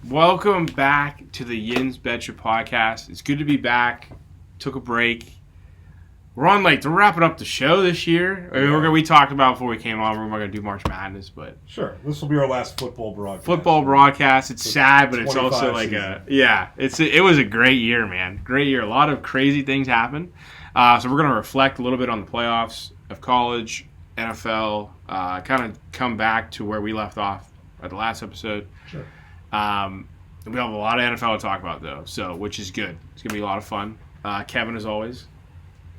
Welcome back to the Yins Betcha podcast. It's good to be back. Took a break. We're wrapping up the show this year. I mean, we talked about before we came on, we're going to do March Madness, but sure, this will be our last football broadcast. It's sad, but it's also like season. It was a great year, man. Great year. A lot of crazy things happened. So we're going to reflect a little bit on the playoffs of college, NFL, kind of come back to where we left off at the last episode. Sure. We have a lot of NFL to talk about, though, which is good. It's going to be a lot of fun. Kevin, as always.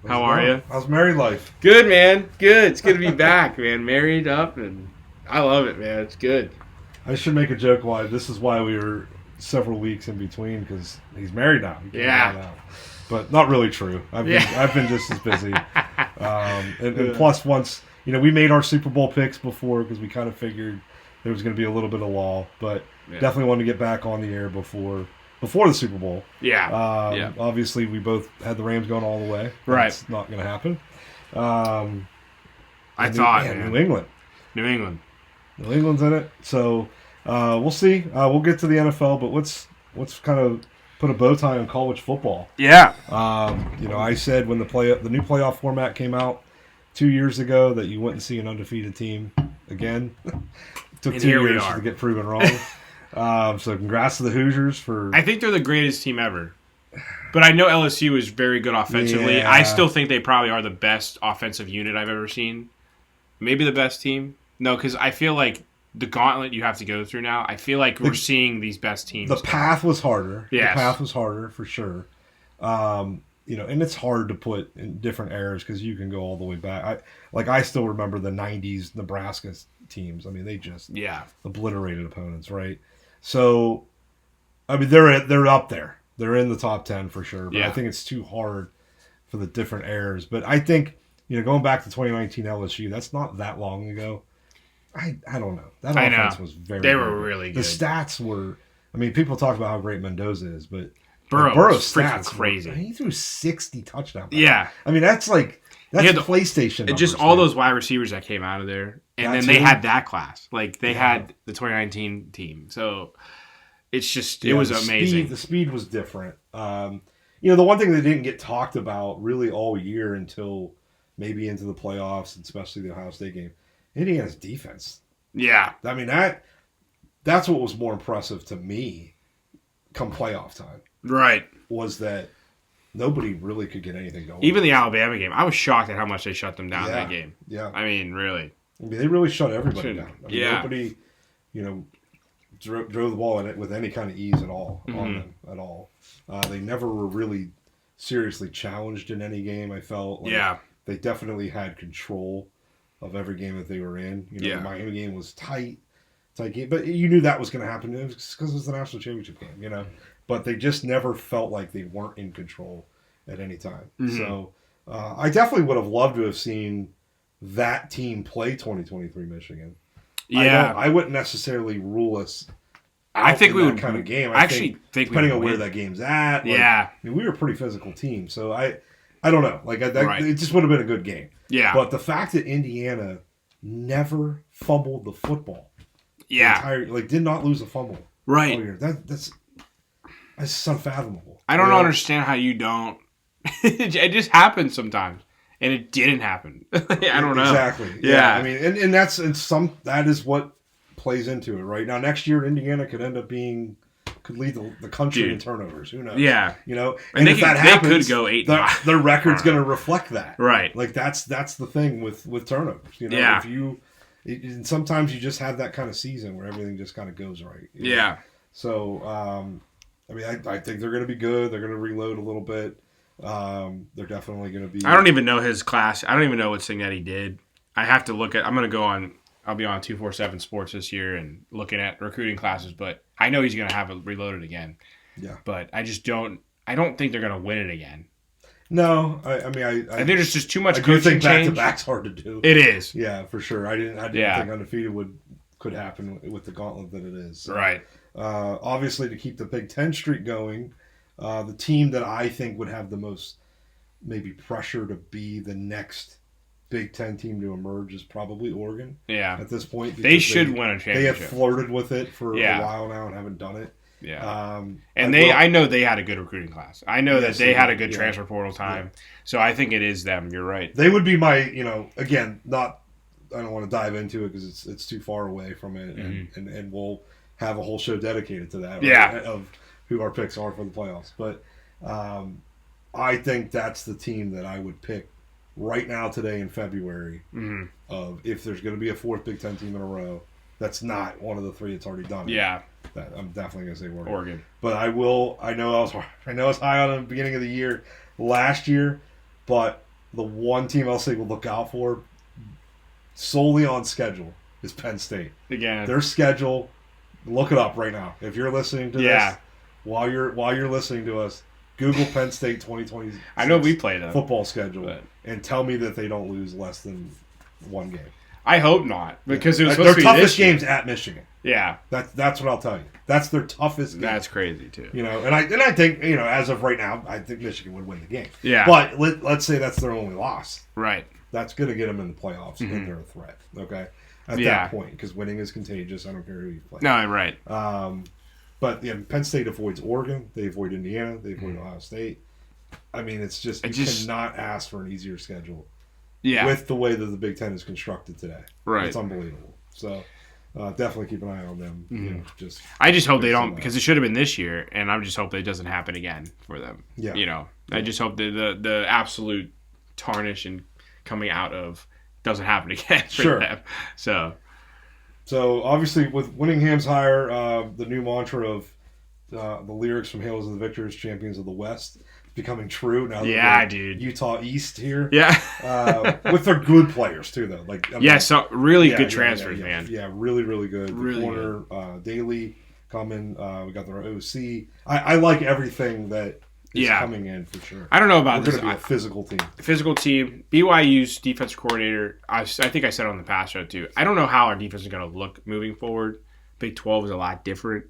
How are you? How's married life? Good, man. Good. It's good to be back, man. Married up, and I love it, man. It's good. I should make a joke why this is why we were several weeks in between, because he's married now. Yeah. But not really true. I've been just as busy. And plus, once we made our Super Bowl picks before, because we kind of figured there was going to be a little bit of lull, but definitely wanted to get back on the air before the Super Bowl. Yeah. Obviously, we both had the Rams going all the way. Right. That's not going to happen. New England. New England's in it. So we'll see. We'll get to the NFL, but let's kind of put a bow tie on college football. Yeah. I said when the new playoff format came out 2 years ago that you wouldn't see an undefeated team again. It took 2 years to get proven wrong. So congrats to the Hoosiers for... I think they're the greatest team ever. But I know LSU is very good offensively. Yeah. I still think they probably are the best offensive unit I've ever seen. Maybe the best team. No, because I feel like the gauntlet you have to go through now, I feel like we're seeing these best teams. The path was harder. Yes. The path was harder, for sure. And it's hard to put in different eras because you can go all the way back. I still remember the 90s Nebraska teams. I mean, they just obliterated opponents, right? So, I mean, they're up there. They're in the top 10 for sure. But I think it's too hard for the different eras. But I think, going back to 2019 LSU, that's not that long ago. I don't know. That offense was very They were really good. The stats were, I mean, people talk about how great Mendoza is, but Burrow's stats crazy. He threw 60 touchdowns. Yeah. I mean, that's PlayStation numbers. Just all those wide receivers that came out of there. And then they had that class. They had the 2019 team. So it's just, it was amazing. The speed was different. The one thing that didn't get talked about really all year until maybe into the playoffs, and especially the Ohio State game, Indiana's defense. Yeah. I mean, that's what was more impressive to me come playoff time. Right. Was that nobody really could get anything going. Even the Alabama game. I was shocked at how much they shut them down that game. Yeah. I mean, really. They really shut everybody down. I mean, nobody, drove the ball in it with any kind of ease at all on them at all. They never were really seriously challenged in any game, I felt. They definitely had control of every game that they were in. The Miami game was tight game, but you knew that was going to happen because it was the national championship game, But they just never felt like they weren't in control at any time. Mm-hmm. So I definitely would have loved to have seen that team play 2023 Michigan. Yeah. I wouldn't necessarily rule us out I think in we that would kind of game. I think depending on where that game's at. I mean, we were a pretty physical team. So I don't know. It just would have been a good game. Yeah. But the fact that Indiana never fumbled the football. Yeah. Did not lose a fumble. Right. All year. That's unfathomable. I don't understand how you don't. It just happens sometimes. And it didn't happen. I don't know. Exactly. Yeah. I mean, and that is what plays into it, right? Now, next year, Indiana could end up could lead the country in turnovers. Who knows? Yeah. And if that happens, they could go 8-9. Their record's going to reflect that. Right. That's the thing with turnovers. Yeah. And sometimes you just have that kind of season where everything just kind of goes right. Yeah. So, I mean, I think they're going to be good. They're going to reload a little bit. They're definitely going to be. I don't even know his class. I don't even know what Cignetti did. I have to look at. I'm going to go on. I'll be on 247 Sports this year and looking at recruiting classes. But I know he's going to have it reloaded again. Yeah. But I just don't. I don't think they're going to win it again. No, I mean, I think there's just too much I coaching think change. back-to-back's hard to do. It is. Yeah, for sure. I didn't think undefeated could happen with the gauntlet that it is. So, right. Obviously, to keep the Big Ten streak going, the team that I think would have the most maybe pressure to be the next Big Ten team to emerge is probably Oregon. Yeah. At this point, they should win a championship. They have flirted with it for Yeah. a while now and haven't done it. Yeah. And I know they had a good recruiting class. I know that they had a good transfer portal time. Yeah. So I think it is them. You're right. They would be my, again, not. I don't want to dive into it because it's too far away from it, and we'll have a whole show dedicated to that. Right, of who our picks are for the playoffs. But I think that's the team that I would pick right now, today in February, of if there's going to be a fourth Big Ten team in a row. That's not one of the three that's already done it. Yeah. I'm definitely going to say Oregon. But I know I was high on them at the beginning of the year last year, but the one team I'll say we'll look out for solely on schedule is Penn State. Again. Their schedule, look it up right now. If you're listening to this, while you're listening to us, Google Penn State 2020. I know we played them. Football schedule, and tell me that they don't lose less than one game. I hope not, because it was supposed to be their toughest games at Michigan. Yeah, that's what I'll tell you. That's their toughest game. That's crazy too. And I think as of right now, I think Michigan would win the game. Yeah, but let's say that's their only loss. Right. That's going to get them in the playoffs, and they're a threat. Okay, at that point, because winning is contagious. I don't care who you play. No, right. But Penn State avoids Oregon. They avoid Indiana. They avoid Ohio State. I mean, it's just you cannot ask for an easier schedule. Yeah. With the way that the Big Ten is constructed today. Right. It's unbelievable. So definitely keep an eye on them. I just hope they don't, because it should have been this year, and I just hope it doesn't happen again for them. Yeah. I just hope that the absolute tarnish and coming out of doesn't happen again for them. So obviously with Winningham's hire, the new mantra of the lyrics from Hails of the Victors, Champions of the West, becoming true now. Dude. Utah East here. Yeah. With their good players too, though. So really good transfers, man. Yeah, really, really good. Really the corner, Daly coming. We got their OC. I like everything that is coming in for sure. I don't know about We're this. Going to be a physical team. Physical team. BYU's defense coordinator. I think I said on the past show too. I don't know how our defense is going to look moving forward. Big 12 is a lot different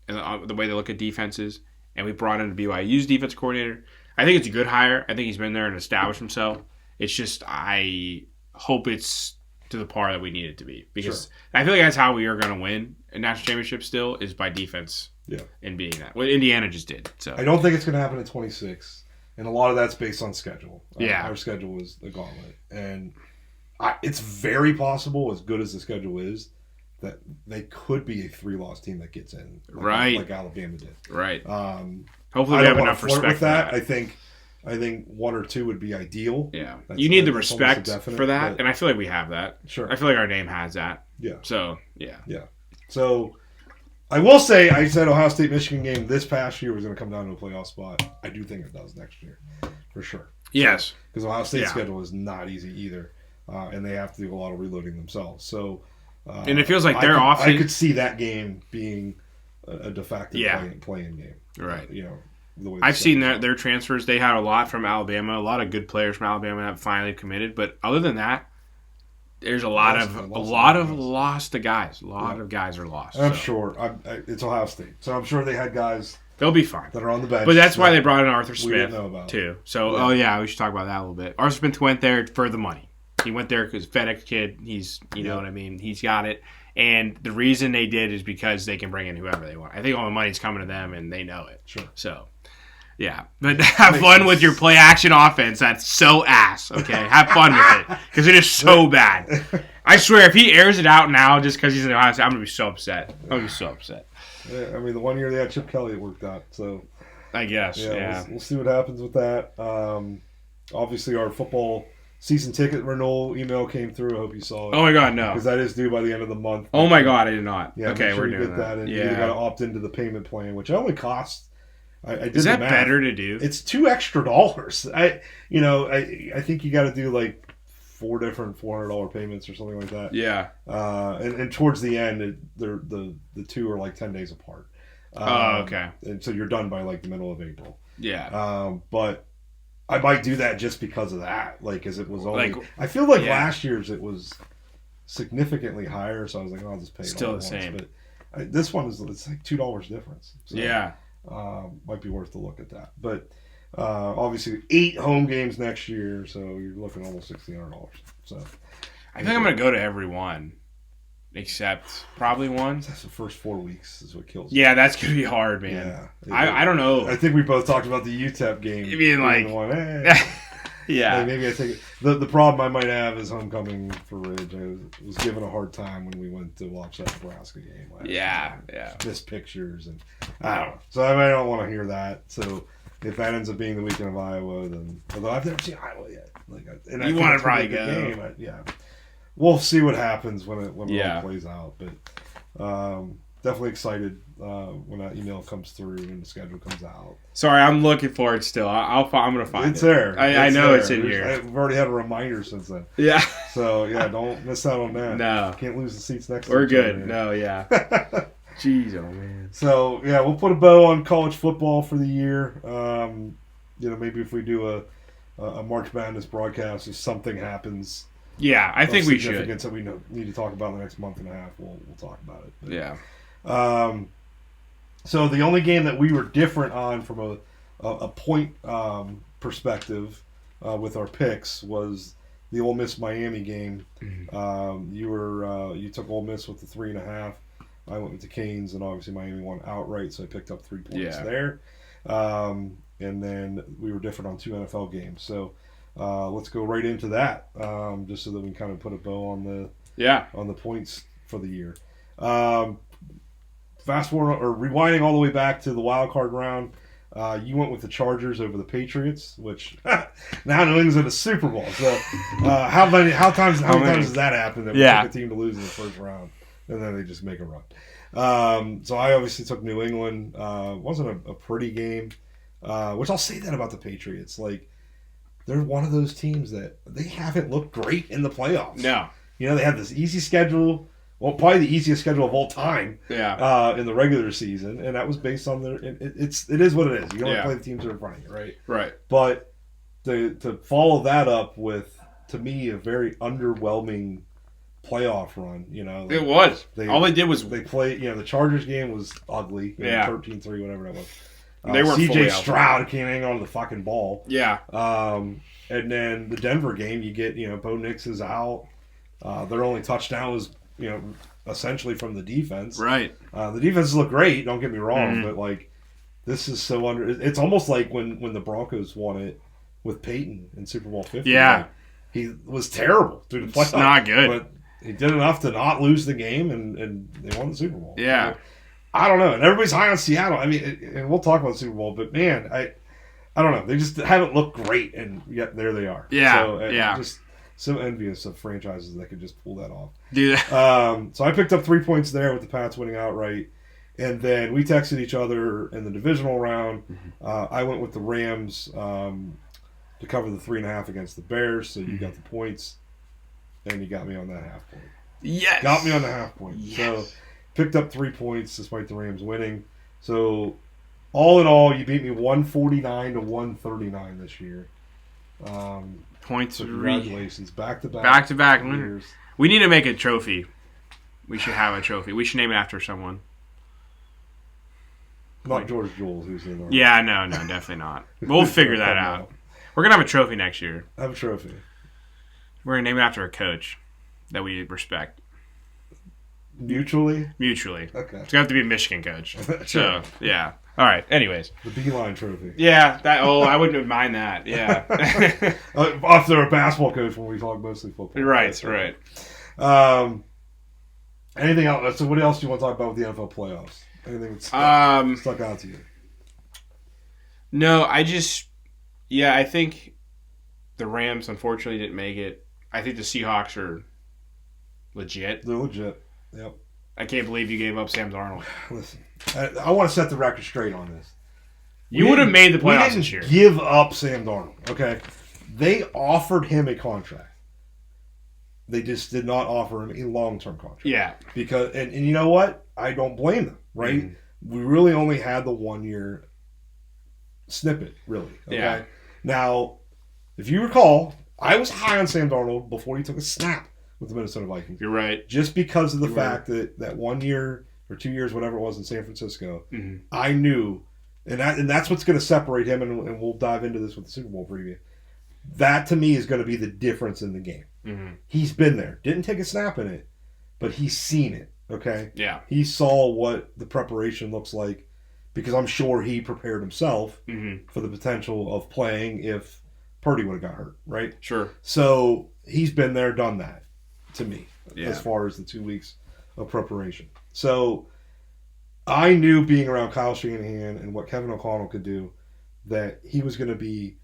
in the way they look at defenses. And we brought in BYU's defense coordinator. I think it's a good hire. I think he's been there and established himself. It's just I hope it's to the par that we need it to be. Because I feel like that's how we are going to win a national championship still, is by defense. Yeah. And being that. What Indiana just did. So I don't think it's going to happen at 26. And a lot of that's based on schedule. Our schedule is the gauntlet. And it's very possible, as good as the schedule is, that they could be a 3-loss team that gets in, like Alabama did. Right. Hopefully, we have enough respect with that. I think 1 or 2 would be ideal. Yeah, you need the respect for that, and I feel like we have that. Sure. I feel like our name has that. Yeah. So yeah. So I will say, I said Ohio State Michigan game this past year was going to come down to a playoff spot. I do think it does next year, for sure. Yes. Because Ohio State's schedule is not easy either, and they have to do a lot of reloading themselves. So. And it feels like they're off. I could see that game being a de facto playing game. Right. The way I've seen their transfers. They had a lot from Alabama. A lot of good players from Alabama have finally committed. But other than that, there's a lot of lost guys. A lot of guys are lost. And I'm sure. It's Ohio State, so I'm sure they had guys. They'll be fine. That are on the bench. But that's why they brought in Arthur Smith too. So we should talk about that a little bit. Arthur Smith went there for the money. He went there because FedEx kid, he's, you know what I mean? He's got it. And the reason they did is because they can bring in whoever they want. I think all the money's coming to them, and they know it. Sure. So, yeah. But have fun with your play-action offense. That's so ass, okay? Have fun with it, because it is so bad. I swear, if he airs it out now just because he's in Ohio State, I'm going to be so upset. I'm going to be so upset. Yeah, I mean, the one year they had Chip Kelly, it worked out. So I guess, We'll see what happens with that. Obviously, our football season ticket renewal email came through. I hope you saw it. Oh my God, no! Because that is due by the end of the month. Oh my God, I did not. Yeah, okay, we're doing that. And you got to opt into the payment plan, which only costs. I did is that the math. better to do? It's $2 extra. I think you got to do like 4 different $400 payments or something like that. Yeah. And towards the end, the 2 are like 10 days apart. Okay. And so you're done by like the middle of April. Yeah. But I might do that just because of that. Like, as it was only... I feel like last year's it was significantly higher, so I was like, I'll just pay it still all the same. But this one it's like $2 difference. So, yeah. Might be worth to look at that. But obviously 8 home games next year, so you're looking almost $1,600. So I think I'm going to go to every one Except probably one. That's the first 4 weeks is what kills. Yeah, that's gonna be hard, man. Yeah, I don't know. I think we both talked about the UTEP game. You mean like, yeah. Like maybe I take it. The problem I might have is homecoming for Ridge. I was given a hard time when we went to watch that Nebraska game. Yeah. Missed pictures and I don't know. So I don't want to hear that. So if that ends up being the weekend of Iowa, then although I've never seen Iowa yet, you want to probably go. Game, we'll see what happens when it all plays out. But definitely excited when that email comes through and the schedule comes out. Sorry, I'm looking for it still. I'm going to find it. It's there. I know it's in here. I've already had a reminder since then. Yeah. So, don't miss out on that. No. Can't lose the seats next We're to each good. No, yeah. Jeez, oh, man. So, we'll put a bow on college football for the year. Maybe if we do a March Madness broadcast, if something happens. Yeah, I think we should. That we need to talk about in the next month and a half. We'll talk about it. But, yeah. So the only game that we were different on from a point perspective with our picks was the Ole Miss Miami game. Mm-hmm. You took Ole Miss with the 3.5. I went with the Canes, and obviously Miami won outright, so I picked up 3 points there. And then we were different on 2 NFL games. So let's go right into that, just so that we can kind of put a bow on the points for the year. Fast forward or rewinding all the way back to the wild card round, you went with the Chargers over the Patriots, which now New England's in the Super Bowl. So how many times has that happened that we pick a team to lose in the first round and then they just make a run? So I obviously took New England. Wasn't a pretty game, which I'll say that about the Patriots. Like, they're one of those teams that they haven't looked great in the playoffs. No. They have this easy schedule. Well, probably the easiest schedule of all time. Yeah. In the regular season, and that was based on it is what it is. You only play the teams that are in front of you, right? Right. But to follow that up with, to me, a very underwhelming playoff run. It was. All they did was they played. The Chargers game was ugly. 13-3, whatever that was. They weren't C.J. Stroud can't hang on to the fucking ball. Yeah. And then the Denver game, you get Bo Nix is out. Their only touchdown was essentially from the defense. Right. The defenses look great, don't get me wrong, but this is so it's almost like when the Broncos won it with Peyton in Super Bowl 50. Yeah. He was terrible through the playoffs. It's not good. But he did enough to not lose the game, and they won the Super Bowl. Yeah. So, I don't know. And everybody's high on Seattle. I mean, and we'll talk about the Super Bowl, but man, I don't know. They just haven't looked great, and yet there they are. Yeah. So, just so envious of franchises that could just pull that off. Dude. So I picked up 3 points there with the Pats winning outright. And then we texted each other in the divisional round. I went with the Rams to cover the 3.5 against the Bears. So you got the points, and you got me on that half point. Yes. Got me on the half point. Yes. So picked up 3 points despite the Rams winning. So all in all, you beat me 149 to 139 this year. Points. So congratulations. Back-to-back. Back-to-back winners. We need to make a trophy. We should have a trophy. We should name it after someone. Not George Jules, who's in there. Yeah, no, definitely not. We'll figure that out. We're going to have a trophy next year. Have a trophy. We're going to name it after a coach that we respect. Mutually? Okay. Okay. It's going to have to be a Michigan coach. Sure. So, yeah. All right. Anyways. The Beeline trophy. Yeah. I wouldn't mind that. Yeah. After a basketball coach when we talk mostly football. Right. Anything else? So what else do you want to talk about with the NFL playoffs? Anything that stuck out to you? No, I think the Rams unfortunately didn't make it. I think the Seahawks are legit. They're legit. Yep. I can't believe you gave up Sam Darnold. Listen, I want to set the record straight on this. You would have made the playoffs this year. Give up Sam Darnold, okay? They offered him a contract. They just did not offer him a long-term contract. Yeah. Because and you know what? I don't blame them, right? Mm-hmm. We really only had the 1-year snippet, really. Okay? Yeah. Now, if you recall, I was high on Sam Darnold before he took a snap with the Minnesota Vikings. You're right. Just because of the fact that 1 year or 2 years, whatever it was in San Francisco, I knew, and that's what's going to separate him, and we'll dive into this with the Super Bowl preview. That, to me, is going to be the difference in the game. Mm-hmm. He's been there. Didn't take a snap in it, but he's seen it. Okay. Yeah. He saw what the preparation looks like, because I'm sure he prepared himself for the potential of playing if Purdy would have got hurt. Right. Sure. So he's been there, done that. To me, as far as the 2 weeks of preparation. So I knew, being around Kyle Shanahan and what Kevin O'Connell could do, that he was going to be.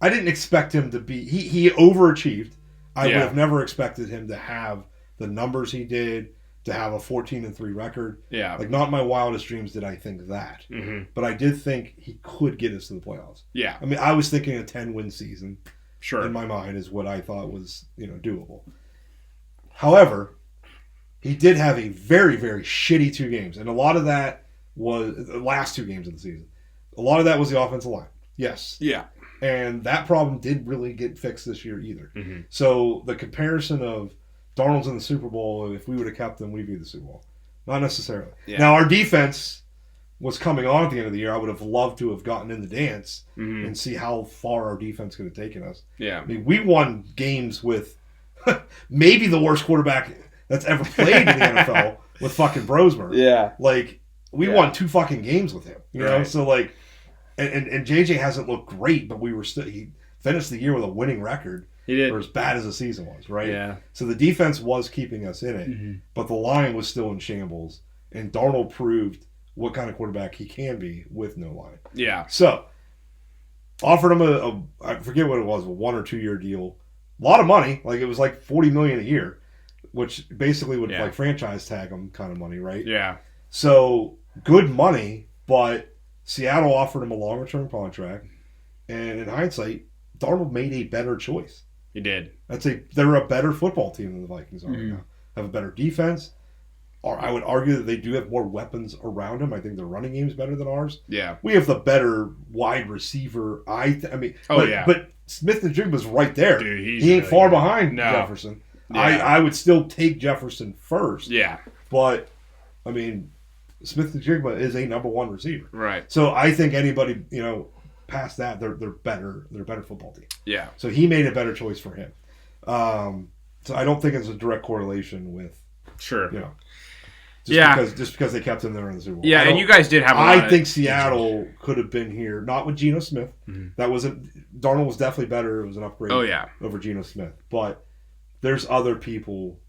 I didn't expect him to be. He overachieved. I would have never expected him to have the numbers he did, to have a 14-3 record. Yeah. Like, not in my wildest dreams did I think that. But I did think he could get us to the playoffs. Yeah. I mean, I was thinking a 10-win season. Sure. In my mind is what I thought was, doable. However, he did have a very, very shitty 2 games. And a lot of that was the last 2 games of the season. A lot of that was the offensive line. Yes. Yeah. And that problem didn't really get fixed this year either. So the comparison of Darnold's in the Super Bowl, if we would have kept him, we'd be the Super Bowl. Not necessarily. Yeah. Now, our defense was coming on at the end of the year. I would have loved to have gotten in the dance and see how far our defense could have taken us. Yeah. I mean, we won games with maybe the worst quarterback that's ever played in the NFL with fucking Brosmer. Yeah. Like, we won 2 fucking games with him. You know? So, like, and JJ hasn't looked great, but he finished the year with a winning record. He did. Or as bad as the season was, right? Yeah. So the defense was keeping us in it, but the line was still in shambles. And Darnold proved what kind of quarterback he can be with no line. Yeah. So, offered him I forget what it was, a 1 or 2 year deal. A lot of money. Like, it was like $40 million a year, which basically would like franchise tag him kind of money, right? Yeah. So, good money, but Seattle offered him a longer term contract. And in hindsight, Darnold made a better choice. He did. They're a better football team than the Vikings are right now. Have a better defense. Or I would argue that they do have more weapons around him. I think their running game is better than ours. Yeah. We have the better wide receiver. But Smith-Njigba was right there. Dude, he ain't far behind Jefferson. Yeah. I would still take Jefferson first. Yeah. But, I mean, Smith-Njigba is a number 1 receiver. Right. So I think anybody, past that, they're better. They're a better football team. Yeah. So he made a better choice for him. So I don't think it's a direct correlation with. Sure. Just because they kept him there in the Super Bowl. Yeah, and you guys did have. I think Seattle could have been here, not with Geno Smith. That wasn't. Darnold was definitely better. It was an upgrade. Oh yeah. Over Geno Smith, but there's other people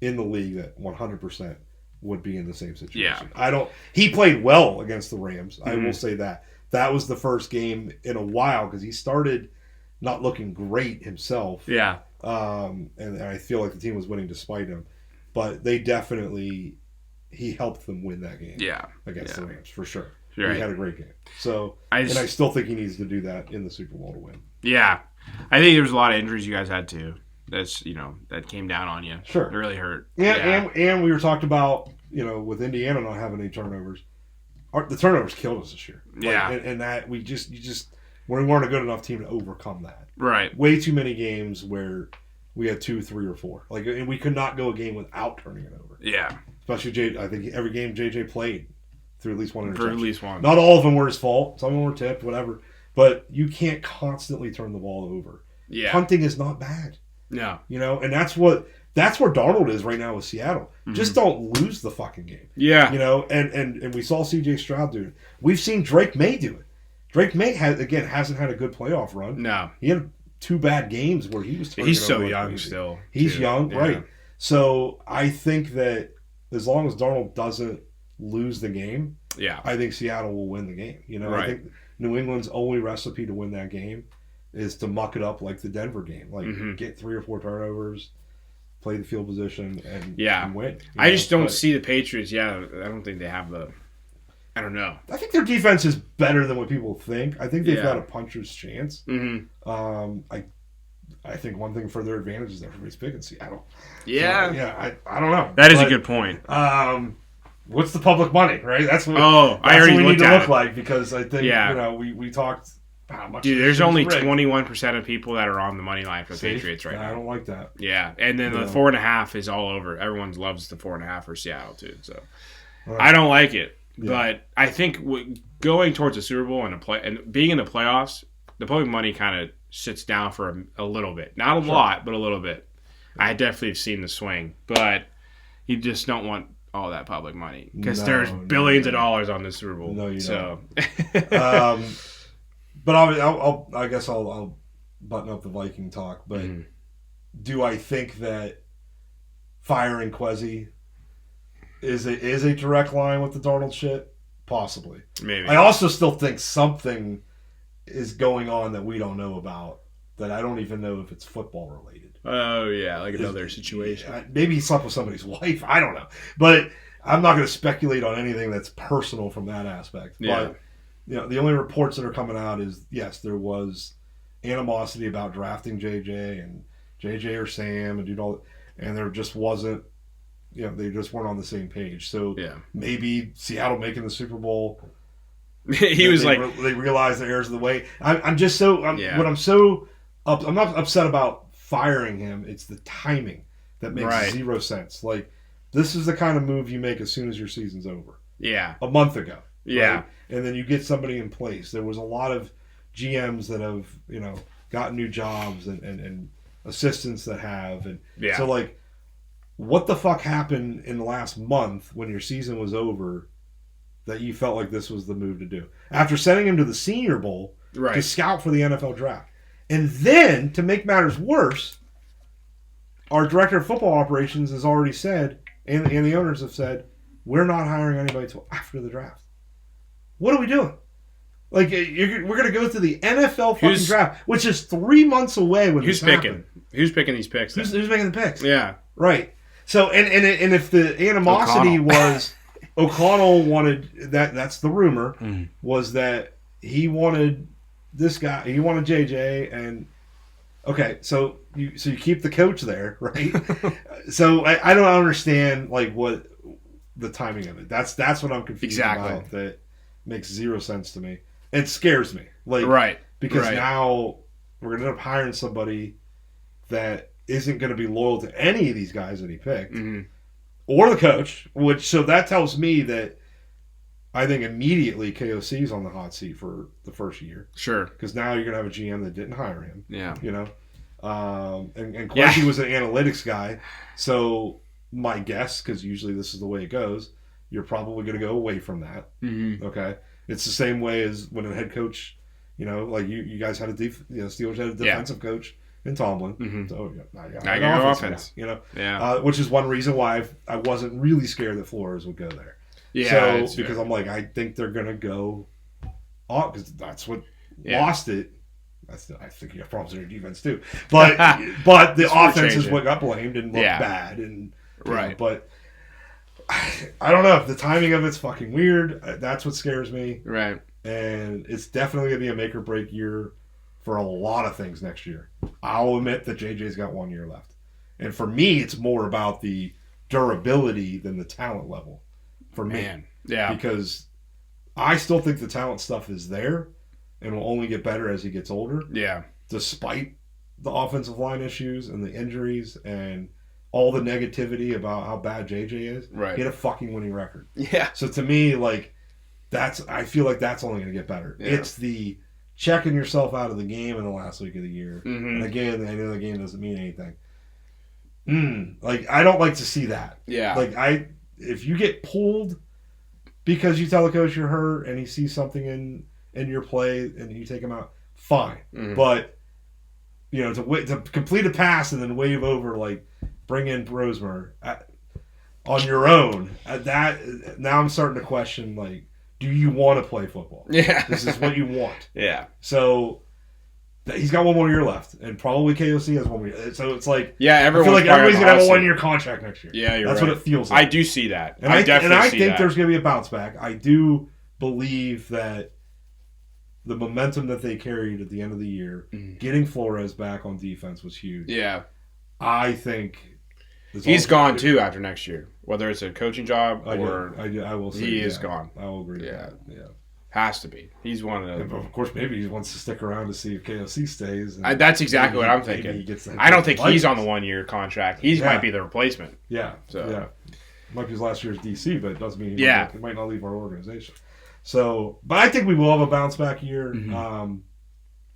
in the league that 100% would be in the same situation. Yeah. He played well against the Rams. I will say that. That was the first game in a while because he started not looking great himself. Yeah. And I feel like the team was winning despite him. But he helped them win that game. Yeah. Against the Rams, for sure. Right. He had a great game. So, I still think he needs to do that in the Super Bowl to win. Yeah. I think there was a lot of injuries you guys had too. That came down on you. Sure. It really hurt. And we were talked about, with Indiana not having any turnovers. The turnovers killed us this year. Yeah. And that we weren't a good enough team to overcome that. Right. Way too many games where we had 2, 3, or 4. And we could not go a game without turning it over. Yeah. Especially I think every game JJ played through at least one interception. For at least one. Not all of them were his fault. Some of them were tipped, whatever. But you can't constantly turn the ball over. Yeah. Punting is not bad. No. And that's where Darnold is right now with Seattle. Just don't lose the fucking game. Yeah. And we saw CJ Stroud do it. We've seen Drake May do it. Drake May hasn't had a good playoff run. No. He had 2 bad games where he was turning He's it over so young crazy. still. He's young, right. So I think that as long as Darnold doesn't lose the game, I think Seattle will win the game. Right. I think New England's only recipe to win that game is to muck it up like the Denver game. Get 3 or 4 turnovers, play the field position, and win. I just don't see the Patriots. Yeah, I don't think they have the... I don't know. I think their defense is better than what people think. I think they've got a puncher's chance. I think one thing for their advantage is everybody's picking Seattle. Yeah. So, I don't know. That is a good point. What's the public money, right? That's what I already we looked need to at look like because I think we talked how much. Dude, there's only 21% of people that are on the money line for the Patriots right now. I don't like that. Yeah, and then the 4.5 is all over. Everyone loves the 4.5 for Seattle too. So I don't like it, but I think going towards the Super Bowl and being in the playoffs, the public money kind of sits down for a little bit. Not a lot, but a little bit. I definitely have seen the swing, but You just don't want all that public money because there's billions of dollars on the Super Bowl. No, you don't. But I guess I'll button up the Viking talk. But do I think that firing Kwesi is a direct line with the Darnold shit? Possibly. Maybe. I also still think something is going on that we don't know about, that I don't even know if it's football related. Oh, yeah, like another situation. Maybe he slept with somebody's wife. I don't know. But I'm not going to speculate on anything that's personal from that aspect. Yeah. But the only reports that are coming out is, yes, there was animosity about drafting JJ and JJ or Sam and doing all that. And there just wasn't, they just weren't on the same page. So maybe Seattle making the Super Bowl, he was like, they realized the errors of the way. I'm not upset about firing him. It's the timing that makes zero sense. Like, this is the kind of move you make as soon as your season's over. Yeah. A month ago. Yeah. Right? And then you get somebody in place. There was a lot of GMs that have, gotten new jobs and assistants that have. And so, like, what the fuck happened in the last month when your season was over that you felt like this was the move to do? After sending him to the Senior Bowl to scout for the NFL draft. And then, to make matters worse, our director of football operations has already said, and the owners have said, we're not hiring anybody until after the draft. What are we doing? Like, we're going to go through the NFL fucking draft, which is 3 months away when this happens. Who's picking these picks? Who's making the picks? Yeah. Right. So, and if the animosity was O'Connell wanted, that's the rumor, was that he wanted this guy, he wanted JJ, and okay, so you keep the coach there, right? So I don't understand, like, what the timing of it. That's what I'm confused about. That makes zero sense to me. It scares me, like, because now we're gonna end up hiring somebody that isn't going to be loyal to any of these guys that he picked, or the coach. So that tells me that I think immediately KOC is on the hot seat for the first year. Sure, because now you're going to have a GM that didn't hire him. Yeah, and Kwesi was an analytics guy. So my guess, because usually this is the way it goes, you're probably going to go away from that. Okay, it's the same way as when a head coach, like you guys had Steelers had a defensive coach in Tomlin. So now you got offense. Which is one reason why I wasn't really scared that Flores would go there. Yeah, so because I'm like, I think they're gonna go off, because that's what lost it. I think you have problems in your defense too, but the offense is what got blamed and looked bad, and but I don't know. The timing of it's fucking weird. That's what scares me. Right, and it's definitely gonna be a make or break year for a lot of things next year. I'll admit that JJ's got 1 year left. And for me, it's more about the durability than the talent level. For me. Yeah. Because I still think the talent stuff is there and will only get better as he gets older. Yeah. Despite the offensive line issues and the injuries and all the negativity about how bad JJ is. Right. He had a fucking winning record. Yeah. So to me, like, I feel like that's only going to get better. Yeah. It's the checking yourself out of the game in the last week of the year. And again, I know the game doesn't mean anything. Like, I don't like to see that. Yeah. Like, if you get pulled because you tell the coach you're hurt and he sees something in your play and you take him out, fine. But, to complete a pass and then wave over, like, bring in Rosemer on your own, now I'm starting to question, like, do you want to play football? Yeah. This is what you want. Yeah. So he's got 1 more year left, and probably KOC has 1 more year. So it's like, I feel like everybody's going to have a 1 year contract next year. Yeah, That's what it feels like. I do see that. And I definitely think there's going to be a bounce back. I do believe that the momentum that they carried at the end of the year, getting Flores back on defense was huge. Yeah. I think he's gone too after next year, whether it's a coaching job or I will say he is gone. I will agree with that. Yeah. Has to be. He's one of them. Of course, maybe he wants to stick around to see if KOC stays. That's exactly what I'm thinking. I don't think he's on the 1 year contract. He might be the replacement. Yeah. So might be his last year as DC, but it doesn't mean he might not leave our organization. So, but I think we will have a bounce back year.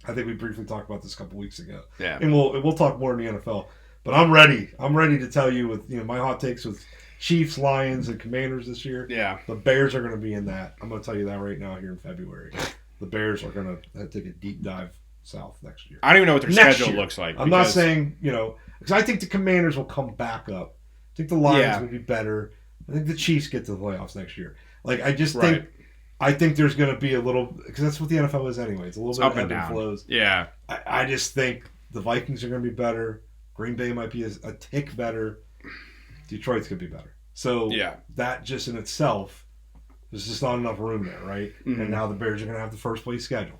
I think we briefly talked about this a couple weeks ago. Yeah. And we'll talk more in the NFL. But I'm ready. I'm ready to tell you with my hot takes with Chiefs, Lions, and Commanders this year. Yeah. The Bears are going to be in that. I'm going to tell you that right now here in February. The Bears are going to take a deep dive south next year. I don't even know what their schedule looks like. I'm not saying, because I think the Commanders will come back up. I think the Lions will be better. I think the Chiefs get to the playoffs next year. Like, I just think, I think there's going to be a little, because that's what the NFL is anyway. It's a little bit of ebb and flows. Yeah. I just think the Vikings are going to be better. Green Bay might be a tick better. Detroit's going to be better. So that just in itself, there's just not enough room there, right? Mm-hmm. And now the Bears are going to have the first place schedule.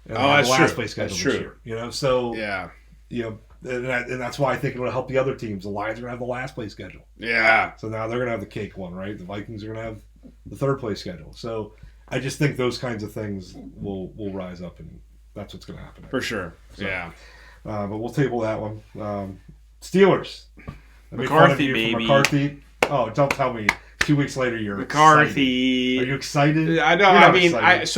And that's the last true. place schedule That's this true. year. And that's why I think it'll help the other teams. The Lions are going to have the last place schedule. Yeah. So now they're going to have the cake one, right? The Vikings are going to have the third place schedule. So I just think those kinds of things will rise up, and that's what's going to happen. For sure. So, yeah. But we'll table that one. Steelers. McCarthy, baby. McCarthy. Oh, don't tell me 2 weeks later you're McCarthy. Excited. Are you excited? I know. I mean, it's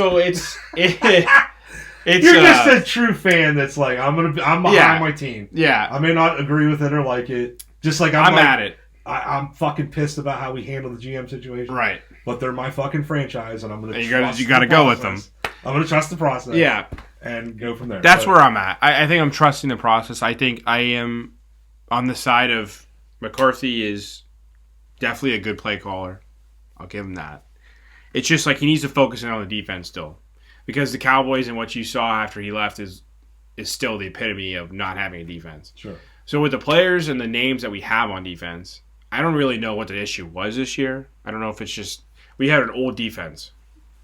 you're just a true fan that's like, I'm behind my team. Yeah. I may not agree with it or like it. Just like I'm at it. I'm fucking pissed about how we handled the GM situation. Right. But they're my fucking franchise, and I'm going to trust. You got to go with them. I'm going to trust the process. Yeah. And go from there. That's where I'm at. I think I'm trusting the process. I think I am on the side of McCarthy is definitely a good play caller. I'll give him that. It's just like he needs to focus in on the defense still. Because the Cowboys and what you saw after he left is still the epitome of not having a defense. Sure. So with the players and the names that we have on defense, I don't really know what the issue was this year. I don't know if it's just we had an old defense.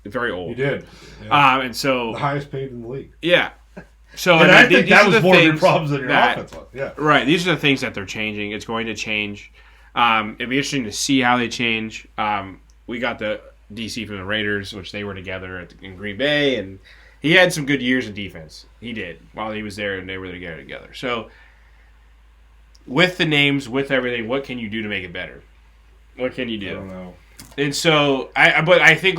Very old. You did. Yeah. And so the highest paid in the league. Yeah. So and I think that was more of your problems than your offense was. Yeah. Right. These are the things that they're changing. It's going to change. It'd be interesting to see how they change. We got the DC from the Raiders, which they were together in Green Bay, and he had some good years of defense. He did while he was there, and they were together. So with the names, with everything, what can you do to make it better? What can you do? I don't know. And so, I think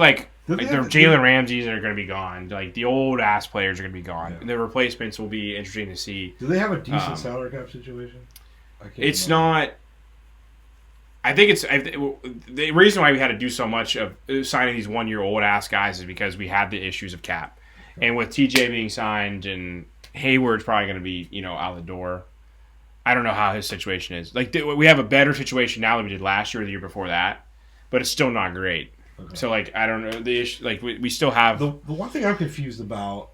their Jalen Ramseys are going to be gone. Like the old ass players are going to be gone. Yeah. And the replacements will be interesting to see. Do they have a decent salary cap situation? It's not. I think the reason why we had to do so much of signing these 1 year old ass guys is because we had the issues of cap, and with TJ being signed and Hayward's probably going to be out the door. I don't know how his situation is. Like we have a better situation now than we did last year or the year before that, but it's still not great. Okay. So I don't know the issue. Like we still have the one thing I'm confused about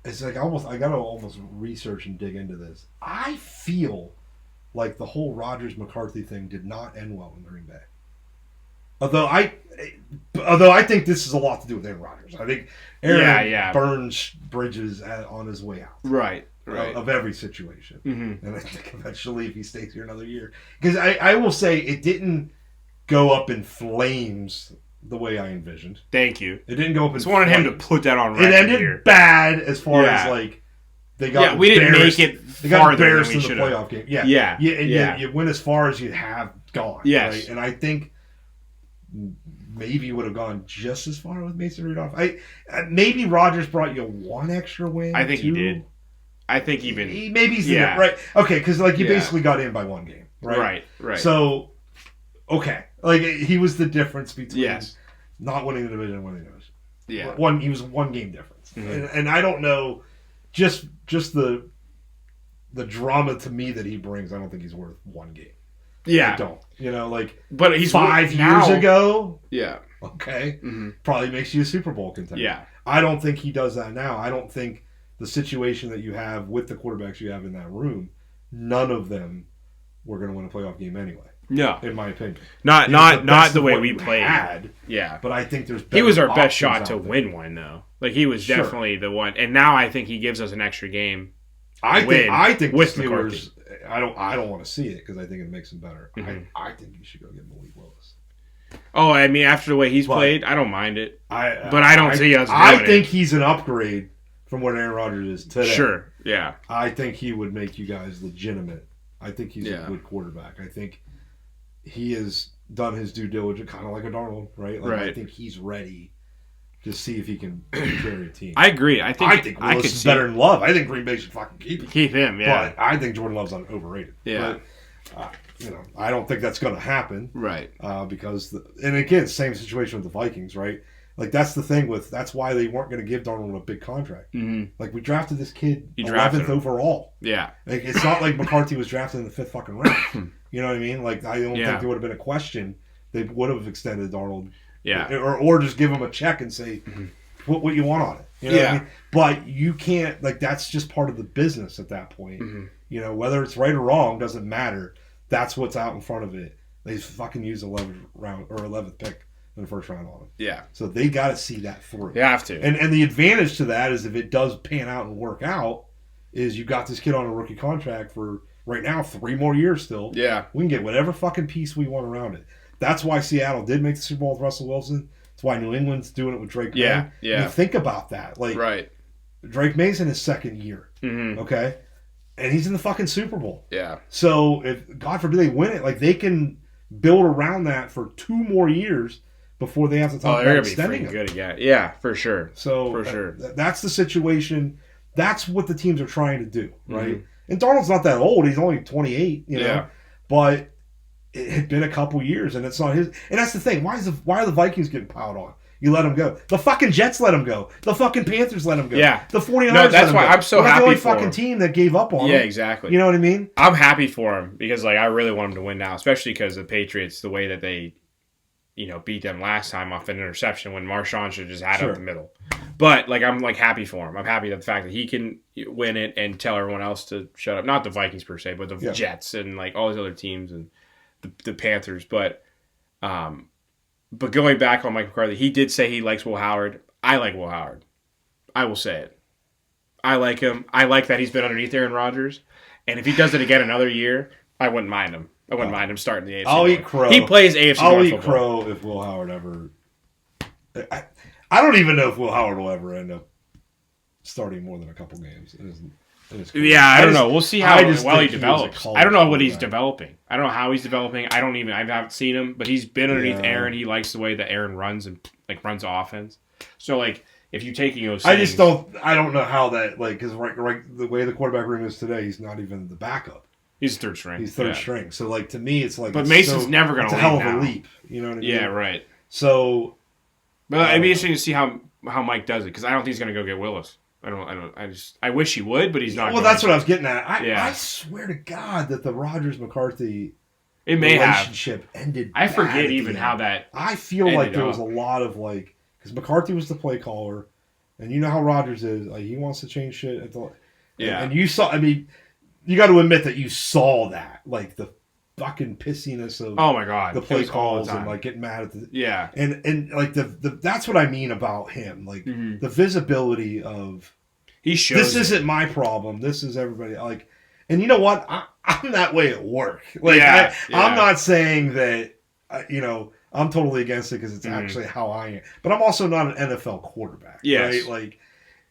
is I gotta almost research and dig into this. I feel like the whole Rodgers-McCarthy thing did not end well in Green Bay. Although I think this is a lot to do with Aaron Rodgers. I think Aaron burns bridges on his way out. Right. Of every situation. Mm-hmm. And I think eventually if he stays here another year. Because I will say it didn't go up in flames the way I envisioned. Thank you. It didn't go up in flames. I wanted him to put that on record. It ended bad as far as they got we didn't make it farther than we should have. Playoff game. Yeah. You went as far as you have gone. Yes. Right? And I think maybe you would have gone just as far with Mason Rudolph. Maybe Rodgers brought you one extra win. I think he did. I think maybe he's right. Okay, because you basically got in by one game, right? Right. So, okay, he was the difference between not winning the division and winning the division. Yeah, he was one game difference, and I don't know, just the drama to me that he brings. I don't think he's worth one game. Yeah, I don't. But he's 5 years ago. Yeah. Okay. Mm-hmm. Probably makes you a Super Bowl contender. Yeah. I don't think he does that now. I don't think the situation that you have with the quarterbacks you have in that room, none of them were going to win a playoff game anyway. No, in my opinion, not the way we played. Yeah, but I think he was our best shot to win one though. He was definitely the one, and now I think he gives us an extra game. I think with the Steelers. McCarthy. I don't want to see it because I think it makes him better. Mm-hmm. I think you should go get Malik Willis. Oh, I mean, after the way he's played, I don't mind it. But I don't see us. I think he's an upgrade from what Aaron Rodgers is today. Sure, yeah. I think he would make you guys legitimate. I think he's a good quarterback. I think he has done his due diligence, kind of like a Darnold, right? Right. I think he's ready to see if he can carry a team. I agree. I think Willis is better than Love. I think Green Bay should fucking keep him. Keep him, yeah. But I think Jordan Love's overrated. Yeah. I don't think that's going to happen. Right. Because, and again, same situation with the Vikings, right? Like, that's the thing that's why they weren't going to give Darnold a big contract. Mm-hmm. Like, we drafted this kid 11th overall. Yeah. Like, it's not like McCarthy was drafted in the 5th fucking round. You know what I mean? Like, I don't think there would have been a question. They would have extended Darnold. Yeah. Or just give him a check and say, put what you want on it. You know what I mean? But you can't, like, that's just part of the business at that point. Mm-hmm. You know, whether it's right or wrong doesn't matter. That's what's out in front of it. They fucking used 11th pick in the first round on him. Yeah. So they got to see that through. You have to. And the advantage to that is if it does pan out and work out, is you got this kid on a rookie contract for right now 3 more years still. Yeah. We can get whatever fucking piece we want around it. That's why Seattle did make the Super Bowl with Russell Wilson. That's why New England's doing it with Drake May. Yeah. I mean, think about that. Like, right. Drake May's in his 2nd year. Mm-hmm. Okay? And he's in the fucking Super Bowl. Yeah. So if God forbid they win it, like they can build around that for 2 more years before they have to talk about extending it. Good again. Yeah, for sure. So for sure. That's the situation. That's what the teams are trying to do, right? Mm-hmm. And Darnold's not that old. He's only 28, you know. Yeah. But it had been a couple years, and it's not his. And that's the thing. Why are the Vikings getting piled on? You let him go. The fucking Jets let him go. The fucking Panthers let him go. Yeah. The 49ers no, that's let him why go. I'm so We're happy the only for fucking him. team that gave up on him. Yeah, exactly. You know what I mean? I'm happy for him because like I really want him to win now, especially because the Patriots, the way that they, beat them last time off an interception when Marshawn should have just had it up the middle. But like I'm like happy for him. I'm happy that the fact that he can win it and tell everyone else to shut up. Not the Vikings per se, but the Jets and like all these other teams and the Panthers. But going back on Mike McCarthy, he did say he likes Will Howard. I like Will Howard. I will say it. I like him. I like that he's been underneath Aaron Rodgers. And if he does it again another year, I wouldn't mind him. I wouldn't mind him starting the AFC. I'll eat crow. He plays AFC I'll North eat football. crow if Will Howard ever. I don't even know if Will Howard will ever end up starting more than a couple games in his career. Yeah, I don't know. We'll see how well he develops. I don't know what he's quarterback. developing. I don't know how he's developing. I haven't seen him, but he's been underneath Aaron. He likes the way that Aaron runs and like runs the offense. So like if you're taking those things, I don't know how that because right the way the quarterback room is today, he's not even the backup. He's third string. He's third string. So like to me, it's like. But Mason's never going to. It's a hell of a leap. You know what I mean? Yeah, right. So. But it'd be interesting to see how Mike does it because I don't think he's going to go get Willis. I wish he would, but he's not. Well, that's what I was getting at. I swear to God that the Rodgers McCarthy relationship ended. I forget even how that. I feel like there was a lot of because McCarthy was the play caller, and you know how Rodgers is. Like he wants to change shit. And you saw. I mean, you got to admit that you saw that, like the fucking pissiness of oh my god the play calls and like getting mad at the and like the that's what I mean about him, like the visibility of he shows this isn't my problem, this is everybody, like, and you know what, I'm that way at work, like I'm not saying that I'm totally against it because it's actually how I am, but I'm also not an NFL quarterback, right? Like.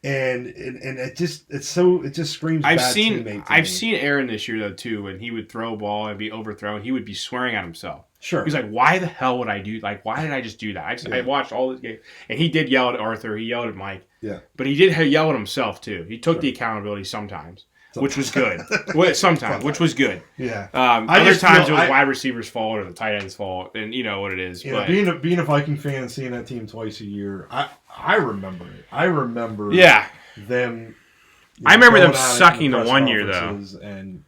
And it just screams. I've seen Aaron this year though too, when he would throw a ball and be overthrown, he would be swearing at himself. Sure, he's like, "Why the hell would I do? Like, why did I just do that?" I watched all this game, and he did yell at Arthur, he yelled at Mike, but he did yell at himself too. He took the accountability sometimes, which was good. Sometimes, which was good. Yeah. Other times it was wide receiver's fault or the tight end's fault, and you know what it is. Yeah, but being a Viking fan and seeing that team twice a year, I remember it. I remember them. I remember them sucking the one year though, and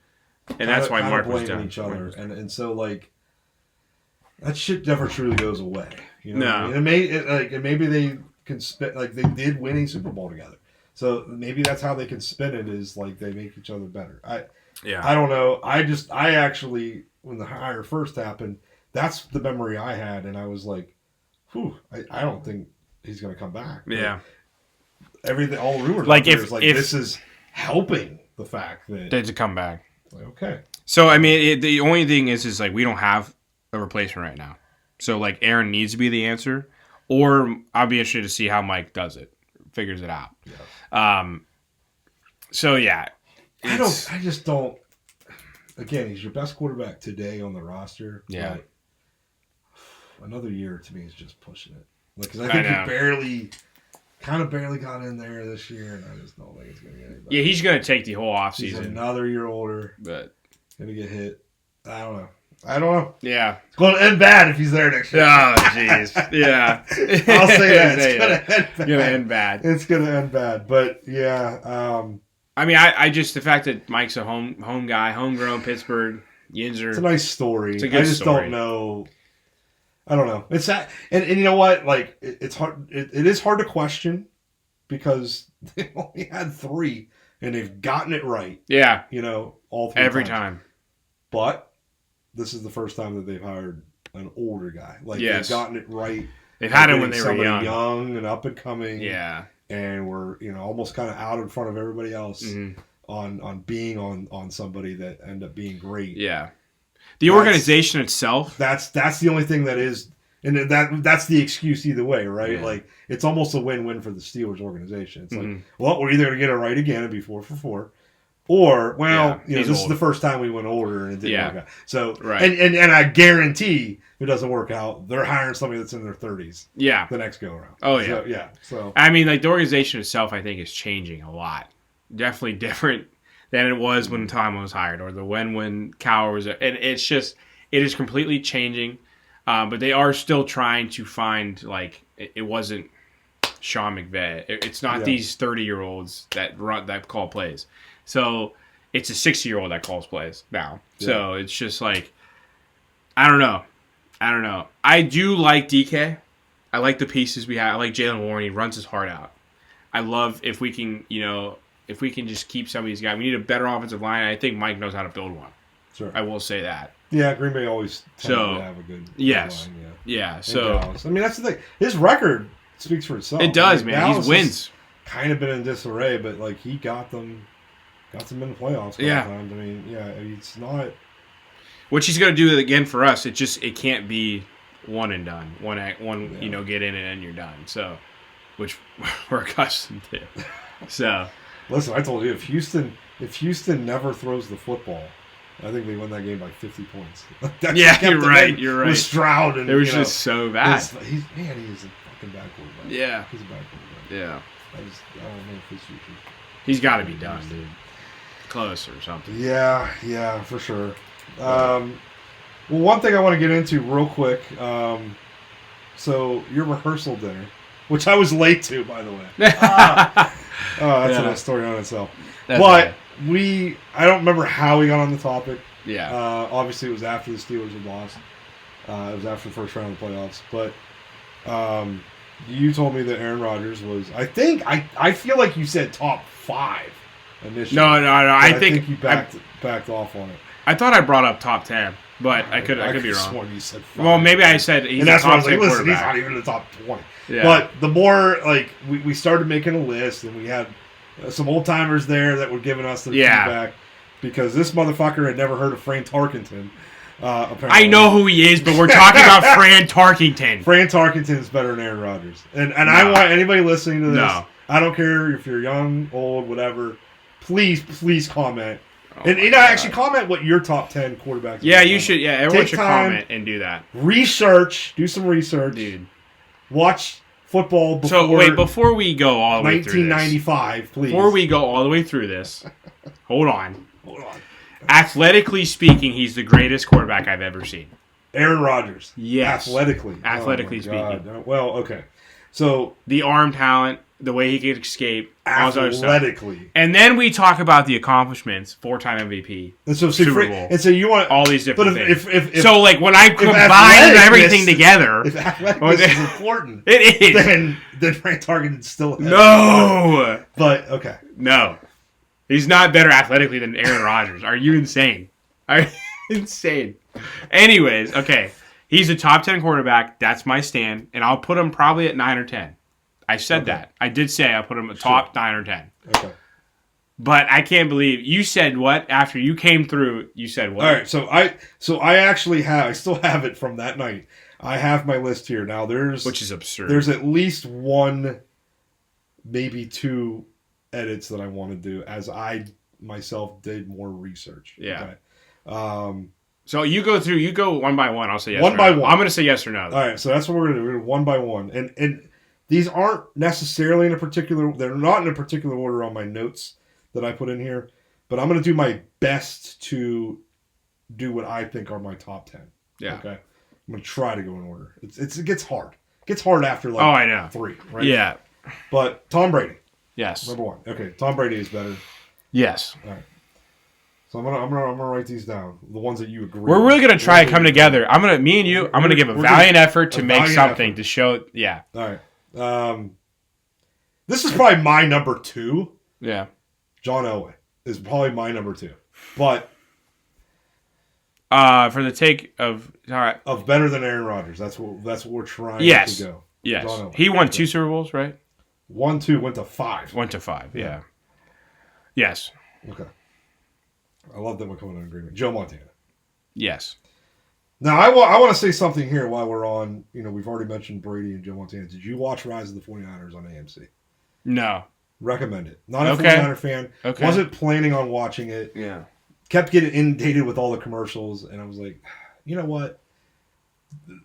that's why Mark was blaming each other, and so like that shit never truly goes away. You know, what I mean? And maybe they can spin, like they did win a Super Bowl together. So maybe that's how they can spin it, is like they make each other better. I don't know. I actually, when the hire first happened, that's the memory I had, and I was like, whew, I don't think he's going to come back. Yeah. Everything, all the rumors like if this is helping the fact that to come back. Like, okay. So I mean, the only thing is like we don't have a replacement right now. So like Aaron needs to be the answer, or I'll be interested to see how Mike does it, figures it out. Yeah. So yeah, I just don't. Again, he's your best quarterback today on the roster. Yeah. But another year to me is just pushing it. Because I think he barely got in there this year, and I just don't think it's going to get any better. Yeah, he's going to take the whole offseason. He's another year older. But going to get hit. I don't know. Yeah. It's going to end bad if he's there next year. Oh, jeez. Yeah. I'll say that. It's going to end bad. It's going to end bad. But, yeah. I mean, I just, the fact that Mike's a home guy, homegrown Pittsburgh, Yinzer. It's a nice story. It's a good story. Don't know. I don't know. It's that, and you know what? Like, it's hard. It is hard to question because they only had 3 and they've gotten it right. Yeah. All 3 every times. time. But this is the first time that they've hired an older guy. Like, they've gotten it right. They've had it when they were young and up and coming. Yeah. And we're almost kind of out in front of everybody else on being on somebody that end up being great. Yeah. The organization itself. That's the only thing that is, and that's the excuse either way, right? Yeah. Like, it's almost a win-win for the Steelers organization. It's like, well, we're either going to get it right again and be 4 for 4, or this is the first time we went older and it didn't work out. So and I guarantee if it doesn't work out, they're hiring somebody that's in their 30s. Yeah. The next go around. Oh yeah. So, yeah. So I mean, like, the organization itself, I think, is changing a lot. Definitely different than it was when Tom was hired, or when Cowher was there. And it is completely changing. But they are still trying to find, like, it wasn't Sean McVay. It's not these 30-year-olds that call plays. So it's a 60-year-old that calls plays now. Yeah. So it's just like, I don't know. I do like DK. I like the pieces we have. I like Jalen Warren. He runs his heart out. I love if we can just keep some of these guys. We need a better offensive line. I think Mike knows how to build one. Sure. I will say that. Yeah, Green Bay always tended to have a good line. Yeah. So Dallas. I mean, that's the thing. His record speaks for itself. It does, man. Dallas, he wins. Kind of been in disarray, but like, he got them in the playoffs. Times. I mean, it's not. What he's going to do again for us, it can't be one and done. One get in and then you're done. So, which we're accustomed to. So, listen, I told you, if Houston never throws the football, I think they win that game by 50 points. You're right. With Stroud, and it was just so bad. He is a fucking bad quarterback. Yeah, he's a bad quarterback. Yeah, I don't know if his future. He's got to be done, dude. Close or something. Yeah, for sure. Well, one thing I want to get into real quick. So your rehearsal dinner, which I was late to, by the way. That's a story on itself. I don't remember how we got on the topic. Yeah. Obviously, it was after the Steelers had lost. It was after the first round of the playoffs. But you told me that Aaron Rodgers was, I feel like you said top 5 initially. No. I think you backed off on it. I thought I brought up top 10, but I could be wrong. Sworn you said 5. Well, maybe I said he's and that's a top 10 listen, quarterback. He's not even in the top 20. Yeah. But the more, like, we started making a list, and we had some old timers there that were giving us the feedback, because this motherfucker had never heard of Fran Tarkenton. Apparently. I know who he is, but we're talking about Fran Tarkenton. Fran Tarkenton is better than Aaron Rodgers, and I want anybody listening to this. No. I don't care if you're young, old, whatever. Please comment. Actually comment what your top 10 quarterbacks. Yeah, you should. Yeah, everyone should comment and do that. Do some research, dude. Watch football before. So wait, before we go all the way through this, 1995, please. Before we go all the way through this, hold on. Athletically speaking, he's the greatest quarterback I've ever seen. Aaron Rodgers. Yes. Athletically speaking. Well, okay. So the arm talent, the way he could escape, athletically, and then we talk about the accomplishments: 4-time MVP, and so Super Bowl, and so you want all these different things. If so, like, when I combine everything together, if athleticism is important, it is. Then Frank Tarkenton still has no, but okay, no, he's not better athletically than Aaron Rodgers. Are you insane? Are you insane? Anyways, okay. He's a top 10 quarterback. That's my stand. And I'll put him probably at 9 or 10. I said that. I did say I'll put him at top 9 or 10. Okay. But I can't believe you said what after you came through. You said what? All right. So I actually I still have it from that night. I have my list here now. Which is absurd. There's at least 1, maybe 2 edits that I want to do as I myself did more research. Yeah. Okay. So you go one by one. I'll say yes one or by no. one. I'm going to say yes or no. All right, so that's what we're going to do. We're going to one by one. And these aren't necessarily they're not in a particular order on my notes that I put in here, but I'm going to do my best to do what I think are my top 10. Yeah. Okay. I'm going to try to go in order. It gets hard. It gets hard after like I know. 3, right? Yeah. But Tom Brady. Yes. Number 1. Okay, Tom Brady is better. Yes. All right. So I'm gonna write these down. The ones that you agree. We're really gonna try to come together. Me and you. I'm gonna give a valiant effort to make something to show. Yeah. All right. This is probably my number 2. Yeah. John Elway is probably my number 2, but for the take of of better than Aaron Rodgers. That's what we're trying to go. Yes. He won 2 Super Bowls, right? 1, 2, went to 5. Went to 5. Yeah. Yes. Okay. I love that we're coming to an agreement. Joe Montana. Yes. Now, I want to say something here while we're on. We've already mentioned Brady and Joe Montana. Did you watch Rise of the 49ers on AMC? No. Recommend it. Not a 49er fan. Okay. Wasn't planning on watching it. Yeah. Kept getting inundated with all the commercials, and I was like, you know what?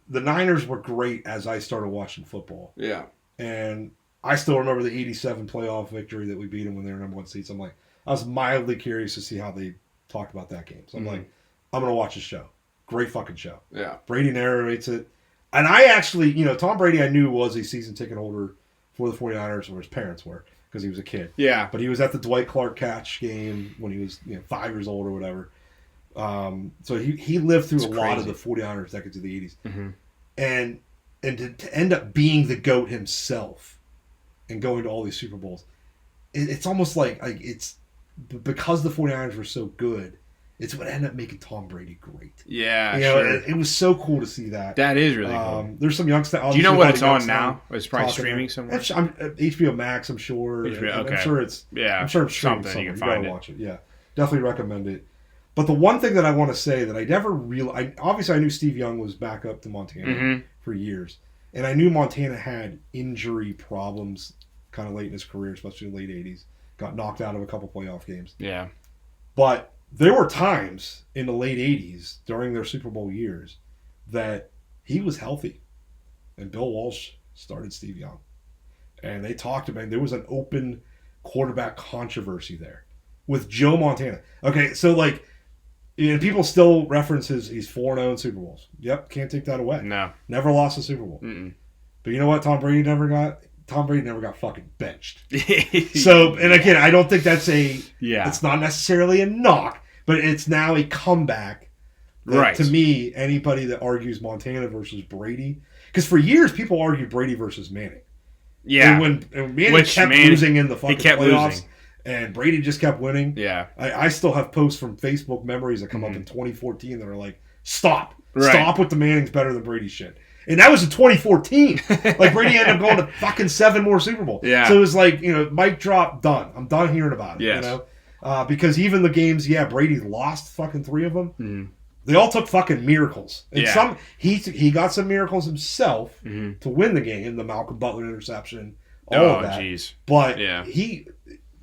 The Niners were great as I started watching football. Yeah. And I still remember the 87 playoff victory that we beat them when they were number 1 seeds. I'm like, I was mildly curious to see how they talked about that game. So I'm like, I'm going to watch this show. Great fucking show. Yeah. Brady narrates it. And I actually, Tom Brady I knew was a season ticket holder for the 49ers, or his parents were, because he was a kid. Yeah. But he was at the Dwight Clark catch game when he was 5 years old or whatever. So he lived through a lot of the 49ers decades of the 80s. Mm-hmm. And to end up being the GOAT himself and going to all these Super Bowls, it's almost like it's because the 49ers were so good, it's what ended up making Tom Brady great. Yeah, sure. It was so cool to see that. That is really cool. There's some youngsters. Do you know what it's on now? It's probably streaming somewhere. HBO Max, I'm sure. HBO, I'm sure it's. Yeah, I'm sure it's streaming something somewhere. you can find it. Watch it. Yeah, definitely recommend it. But the one thing that I want to say that I never realized, obviously I knew Steve Young was back up to Montana for years, and I knew Montana had injury problems kind of late in his career, especially in the late 80s. Got knocked out of a couple playoff games. Yeah. But there were times in the late 80s during their Super Bowl years that he was healthy. And Bill Walsh started Steve Young. And they talked about, there was an open quarterback controversy there with Joe Montana. Okay, so people still reference he's 4-0 in Super Bowls. Yep, can't take that away. No. Never lost a Super Bowl. Mm-mm. But you know what Tom Brady never got? Tom Brady never got fucking benched. So, and again, I don't think that's it's not necessarily a knock, but it's now a comeback. Right. To me, anybody that argues Montana versus Brady, because for years people argued Brady versus Manning. Yeah. And when Manning kept losing in the fucking playoffs, losing. And Brady just kept winning. Yeah. I still have posts from Facebook memories that come up in 2014 that are like, stop. Right. Stop with the Manning's better than Brady shit. And that was in 2014. Brady ended up going to fucking 7 more Super Bowls. Yeah. So it was like, mic drop, done. I'm done hearing about it. Yes. Because even the games, Brady lost fucking 3 of them. Mm. They all took fucking miracles. And yeah. He got some miracles himself to win the game. The Malcolm Butler interception, all of that. Jeez. But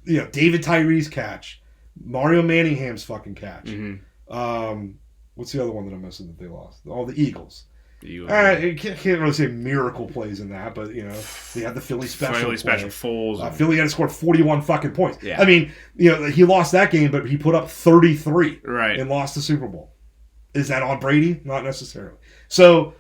David Tyree's catch, Mario Manningham's fucking catch. Mm-hmm. What's the other one that I'm missing that they lost? All the Eagles. You can't really say miracle plays in that, but they had the Philly special. Philly had to score 41 fucking points. Yeah. I mean, he lost that game, but he put up 33 and lost the Super Bowl. Is that on Brady? Not necessarily. So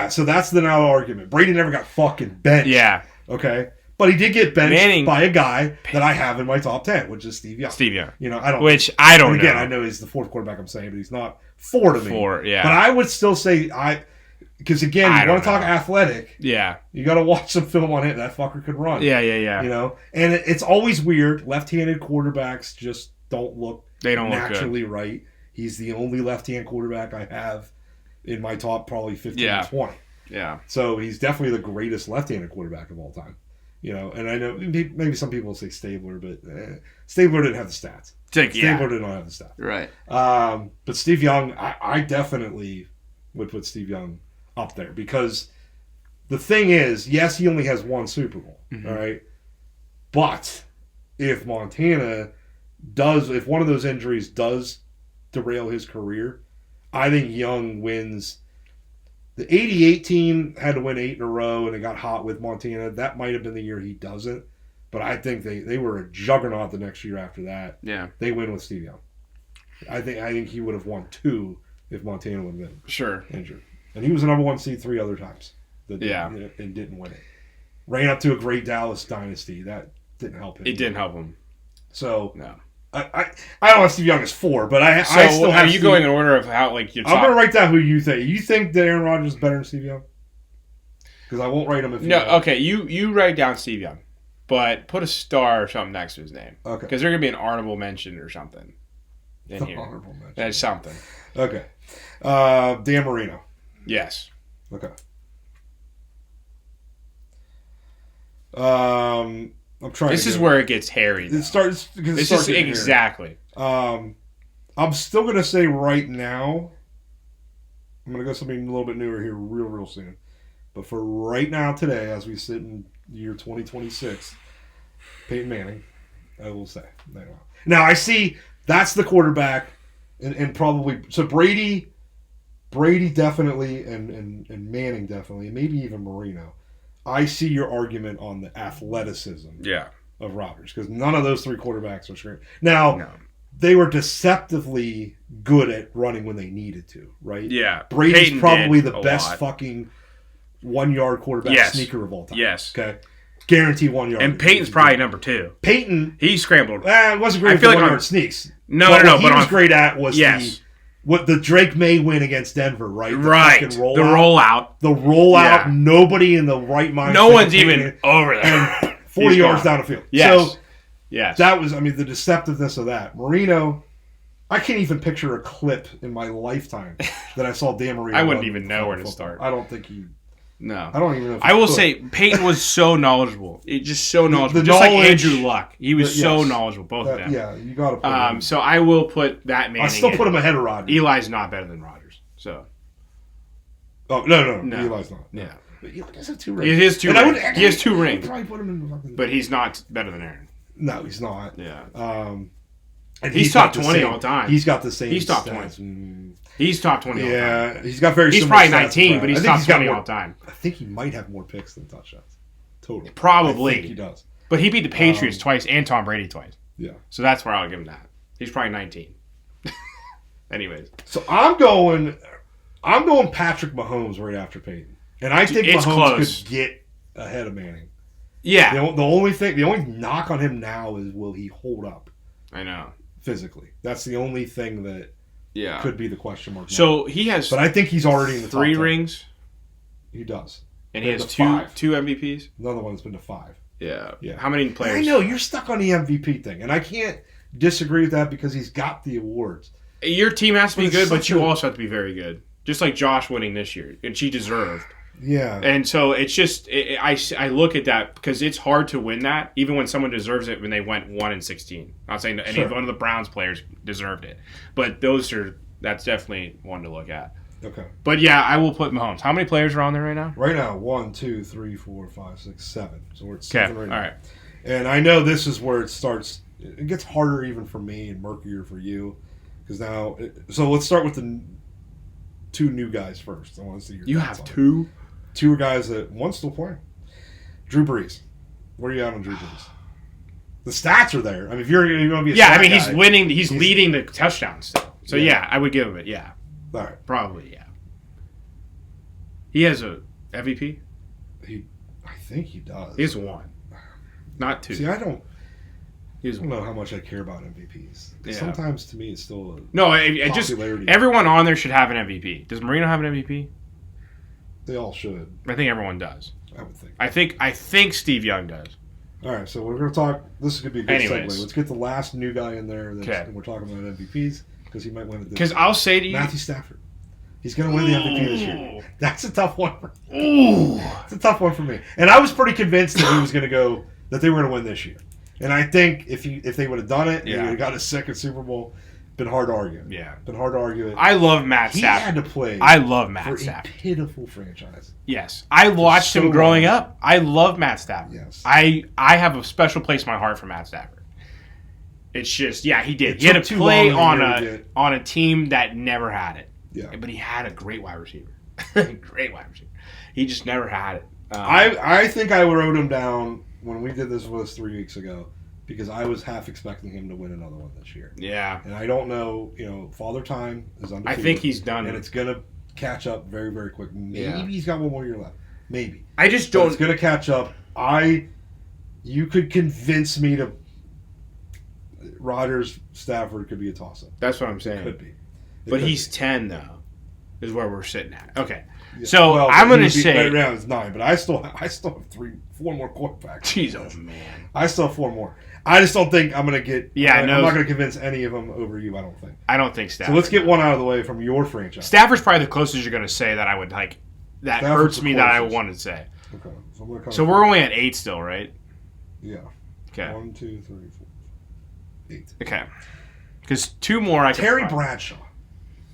so that's the now argument. Brady never got fucking benched. Yeah. Okay. But he did get benched by a guy that I have in my top 10, which is Steve Young. I don't. Which I don't know. Again, I know he's the 4th quarterback I'm saying, but he's not 4 to me. 4, yeah. But I would still say because again, you want to talk athletic. Yeah. You got to watch some film on it. That fucker could run. Yeah. And it's always weird. Left-handed quarterbacks just don't look naturally look right. He's the only left-hand quarterback I have in my top probably 15 or 20. Yeah. So he's definitely the greatest left-handed quarterback of all time. And I know maybe some people will say Stabler, but Stabler didn't have the stats. Stabler did not have the stats. Right. But Steve Young, I definitely would put Steve Young up there because the thing is, yes, he only has 1 Super Bowl, all right? But if Montana if one of those injuries does derail his career, I think Young wins. The 88 team had to win 8 in a row, and it got hot with Montana. That might have been the year he doesn't. But I think they were a juggernaut the next year after that. Yeah. They win with Steve Young. I think he would have won 2 if Montana would have been injured. And he was the number 1 seed 3 other times. And didn't win it. Ran up to a great Dallas dynasty. That didn't help him. It didn't help him. So no. I don't have Steve Young as 4, but I still have. Are you going in order of how like you're? I'm going to write down who you think. You think that Aaron Rodgers is better than Steve Young? Because I won't write him if you don't. Okay. You write down Steve Young, but put a star or something next to his name. Okay. Because there's going to be an honorable mention or something in here. Honorable mention. That's something. Okay. Dan Marino. Yes. Okay. I'm trying. This is where it gets hairy. It starts because it starts exactly. I'm still gonna say right now. I'm gonna go something a little bit newer here, real soon. But for right now, today, as we sit in year 2026, Peyton Manning, I will say. Now I see that's the quarterback, and probably so Brady definitely, and Manning definitely, and maybe even Marino. I see your argument on the athleticism of Rodgers because none of those 3 quarterbacks are screaming. Now, they were deceptively good at running when they needed to, right? Yeah. Brady's Peyton probably the best fucking 1-yard quarterback sneaker of all time. Yes. Okay. Guaranteed 1 yard. And Peyton's probably number 2. Peyton. He scrambled. It wasn't great for 1-yard sneaks. No. What he was great at was what the Drake May win against Denver, right? The rollout. The rollout. Yeah. Nobody in the right mind. No one's even over there. And 40 yards down the field. Yes. So that was, the deceptiveness of that. Marino, I can't even picture a clip in my lifetime that I saw Dan Marino. I wouldn't even know where to start. I don't think he... No. I don't even know if I will say, Peyton was so knowledgeable. Just so knowledgeable. Just like Andrew Luck. He was so knowledgeable, both of them. Yeah, you got to put him. So I will put that Manning I still put him ahead of Rodgers. Eli's not better than Rodgers. So. Oh, no. Eli's not. Yeah. But Eli does have 2 rings. He has 2 rings. He has 2 rings. Probably put him in but he's not better than Aaron. No, he's not. Yeah. And he's top 20 all the time. He's got the same. He's top 20. He's top 20 all the time. Yeah, he's got very. He's probably 19, but he's top 20 all the time. I think he might have more picks than touchdowns. Total. Probably. I think he does. But he beat the Patriots twice and Tom Brady twice. Yeah. So that's where I'll give him that. He's probably 19. Anyways. So I'm going Patrick Mahomes right after Peyton, and I think Mahomes could get ahead of Manning. Yeah. The only knock on him now is will he hold up? I know. Physically, that's the only thing that could be the question mark. So he has, but I think he's already in the 3 top rings. He does, and he has two MVPs. Another one's been to 5. Yeah. How many players? I know you're stuck on the MVP thing, and I can't disagree with that because he's got the awards. Your team has to be good, but you also have to be very good. Just like Josh winning this year, and she deserved. Yeah. And so it's just I look at that because it's hard to win that, even when someone deserves it when they went 1-16. I'm not saying that any one of the Browns players deserved it, but that's definitely one to look at. Okay. But yeah, I will put Mahomes. How many players are on there right now? Right now, 1, 2, 3, 4, 5, 6, 7. So we're at 7 right now. All right. And I know this is where it starts. It gets harder even for me and murkier for you, because now. So let's start with the 2 new guys first. I want to see your. You have 2. 2 guys that one's still playing. Drew Brees. Where are you at on Drew Brees? The stats are there. I mean, if you're going to be a stat guy, he's winning. He's leading the touchdowns still. So yeah, I would give him it. Yeah. All right. Probably, yeah. He has a MVP? I think he does. He has 1. Not 2. See, I don't know how much I care about MVPs. Yeah. Sometimes to me it's still popularity. Everyone on there should have an MVP. Does Marino have an MVP? They all should. I think everyone does. I would think. I think Steve Young does. All right, so we're going to talk. This could be a good segue. Let's get the last new guy in there. And we're talking about MVPs because he might win it. Because I'll say to you, Matthew Stafford. He's going to win the MVP this year. That's a tough one. It's a tough one for me. And I was pretty convinced that he was going to go. That they were going to win this year. And I think if they would have done it, he would have got a second Super Bowl. Been hard to argue. Yeah. Been hard to argue it. I love Matt Stafford. He had to play. I love Matt Stafford. A pitiful franchise. Yes. I watched him growing up. I love Matt Stafford. Yes. I have a special place in my heart for Matt Stafford. It's just, he did. He had to play on a team that never had it. Yeah. But he had a great wide receiver. Great wide receiver. He just never had it. I think I wrote him down when we did this with us 3 weeks ago because I was half expecting him to win another one this year. Yeah. And I don't know, Father Time is undefeated. I think he's done. And it's going to catch up very, very quick. Maybe he's got one more year left. Maybe. I just don't. But it's going to catch up. You could convince me to. Rodgers, Stafford could be a toss-up. That's what I'm saying. Could be. But he's 10, though, is where we're sitting at. Okay. Yeah. So I'm going to say. Right now it's 9, but I still have 4 more quarterbacks. Jeez, oh, man. I still have 4 more. I just don't think I'm going to get. Yeah, I'm not going to convince any of them over you, I don't think. I don't think Stafford. So let's get one out of the way from your franchise. Stafford's probably the closest you're going to say that I would like. That Stafford's hurts me that I want to say. Okay. So we're only at 8 still, right? Yeah. Okay. 1, 2, 3, 4, 8. Okay. Because 2 more I Terry Bradshaw.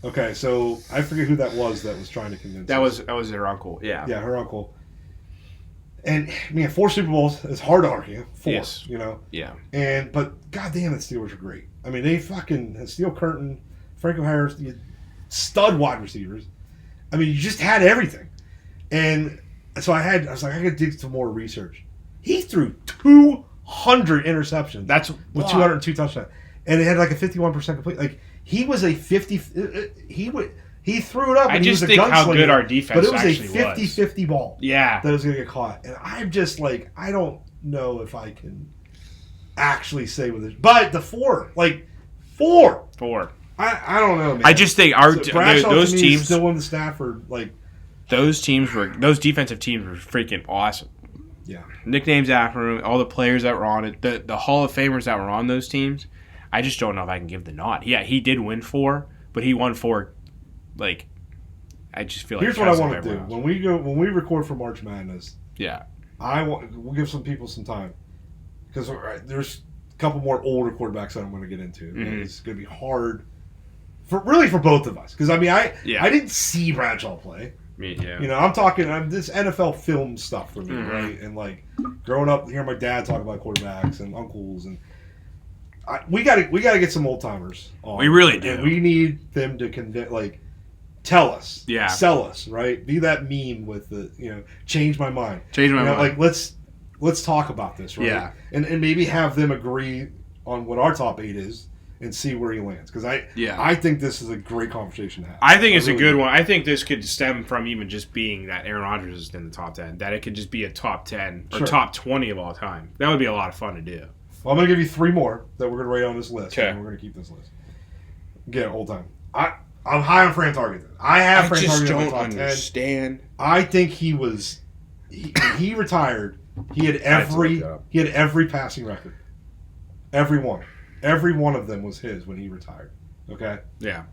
Okay, so I forget who that was trying to convince us. That was her uncle, yeah. Yeah, her uncle. And, man, 4 Super Bowls is hard to argue. 4, yes. Yeah. But, goddamn, the Steelers are great. I mean, they fucking had Steel Curtin, Franco Harris, stud wide receivers. I mean, you just had everything. And so I was like, I got to dig some more research. He threw 200 interceptions. That's with 202 touchdowns. And it had like a 51% complete. Like, he was a 50. He threw it up. I just think how good our defense actually was. But it was a 50-50 ball. Yeah. That was going to get caught. And I'm just like, I don't know if I can actually say with it. But the 4. I don't know, man. I just think those teams still in the Stafford, like those defensive teams were freaking awesome. Yeah. Nicknames after him, all the players that were on it, the Hall of Famers that were on those teams. I just don't know if I can give the nod. Yeah, he did win 4, but he won 4. Like, I just feel like here's what I want to do when we record for March Madness. Yeah, we'll give some people some time because there's a couple more older quarterbacks that I'm going to get into. Mm-hmm. And it's going to be hard for both of us because I mean I didn't see Bradshaw play. Yeah. I'm talking this NFL film stuff for me, mm-hmm. right? And like growing up, hearing my dad talk about quarterbacks and uncles, and we got to get some old timers on. We really do. And we need them to tell us, sell us, right? Be that meme with the change my mind, Like let's talk about this, right? Yeah, and maybe have them agree on what our top 8 is. And see where he lands. Because I think this is a great conversation to have. I think it's a good one. I think this could stem from even just being that Aaron Rodgers is in the top 10. That it could just be a top 10 or top 20 of all time. That would be a lot of fun to do. Well, I'm going to give you 3 more that we're going to rate on this list. Okay. And we're going to keep this list. Again, old time. I'm high on Fran Tarkenton. I have Fran Tarkenton in my top 10. Understand. I think he was... When he retired, he had every passing record. Every one. Every one of them was his when he retired. Okay? Yeah.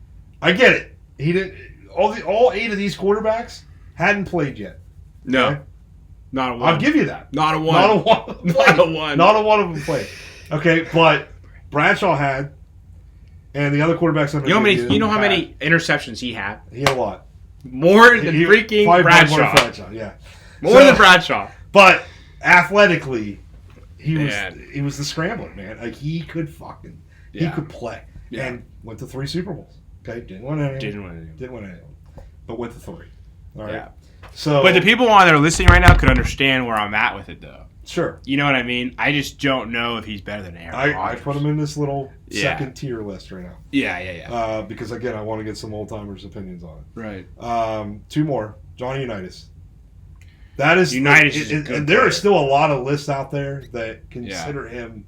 I get it. He didn't. All 8 of these quarterbacks hadn't played yet. No. Okay? Not a one. I'll give you that. Not a one. Not a one. Not a one. Not a one of them played. Okay, but Bradshaw had, and the other quarterbacks. You know how many interceptions he had? He had a lot. More than freaking Bradshaw. Yeah. More than Bradshaw. But athletically. He was the scrambler, man. Like he could he could play, and went to 3 Super Bowls. Okay, didn't win any. Didn't win any. But went to 3. All right. Yeah. So, but the people on there listening right now could understand where I'm at with it, though. Sure. You know what I mean? I just don't know if he's better than Aaron Rodgers. I put him in this little second tier list right now. Yeah. Because again, I want to get some old timers' opinions on it. Right. 2 more. Johnny Unitas. That is Unitas and there are still a lot of lists out there that consider him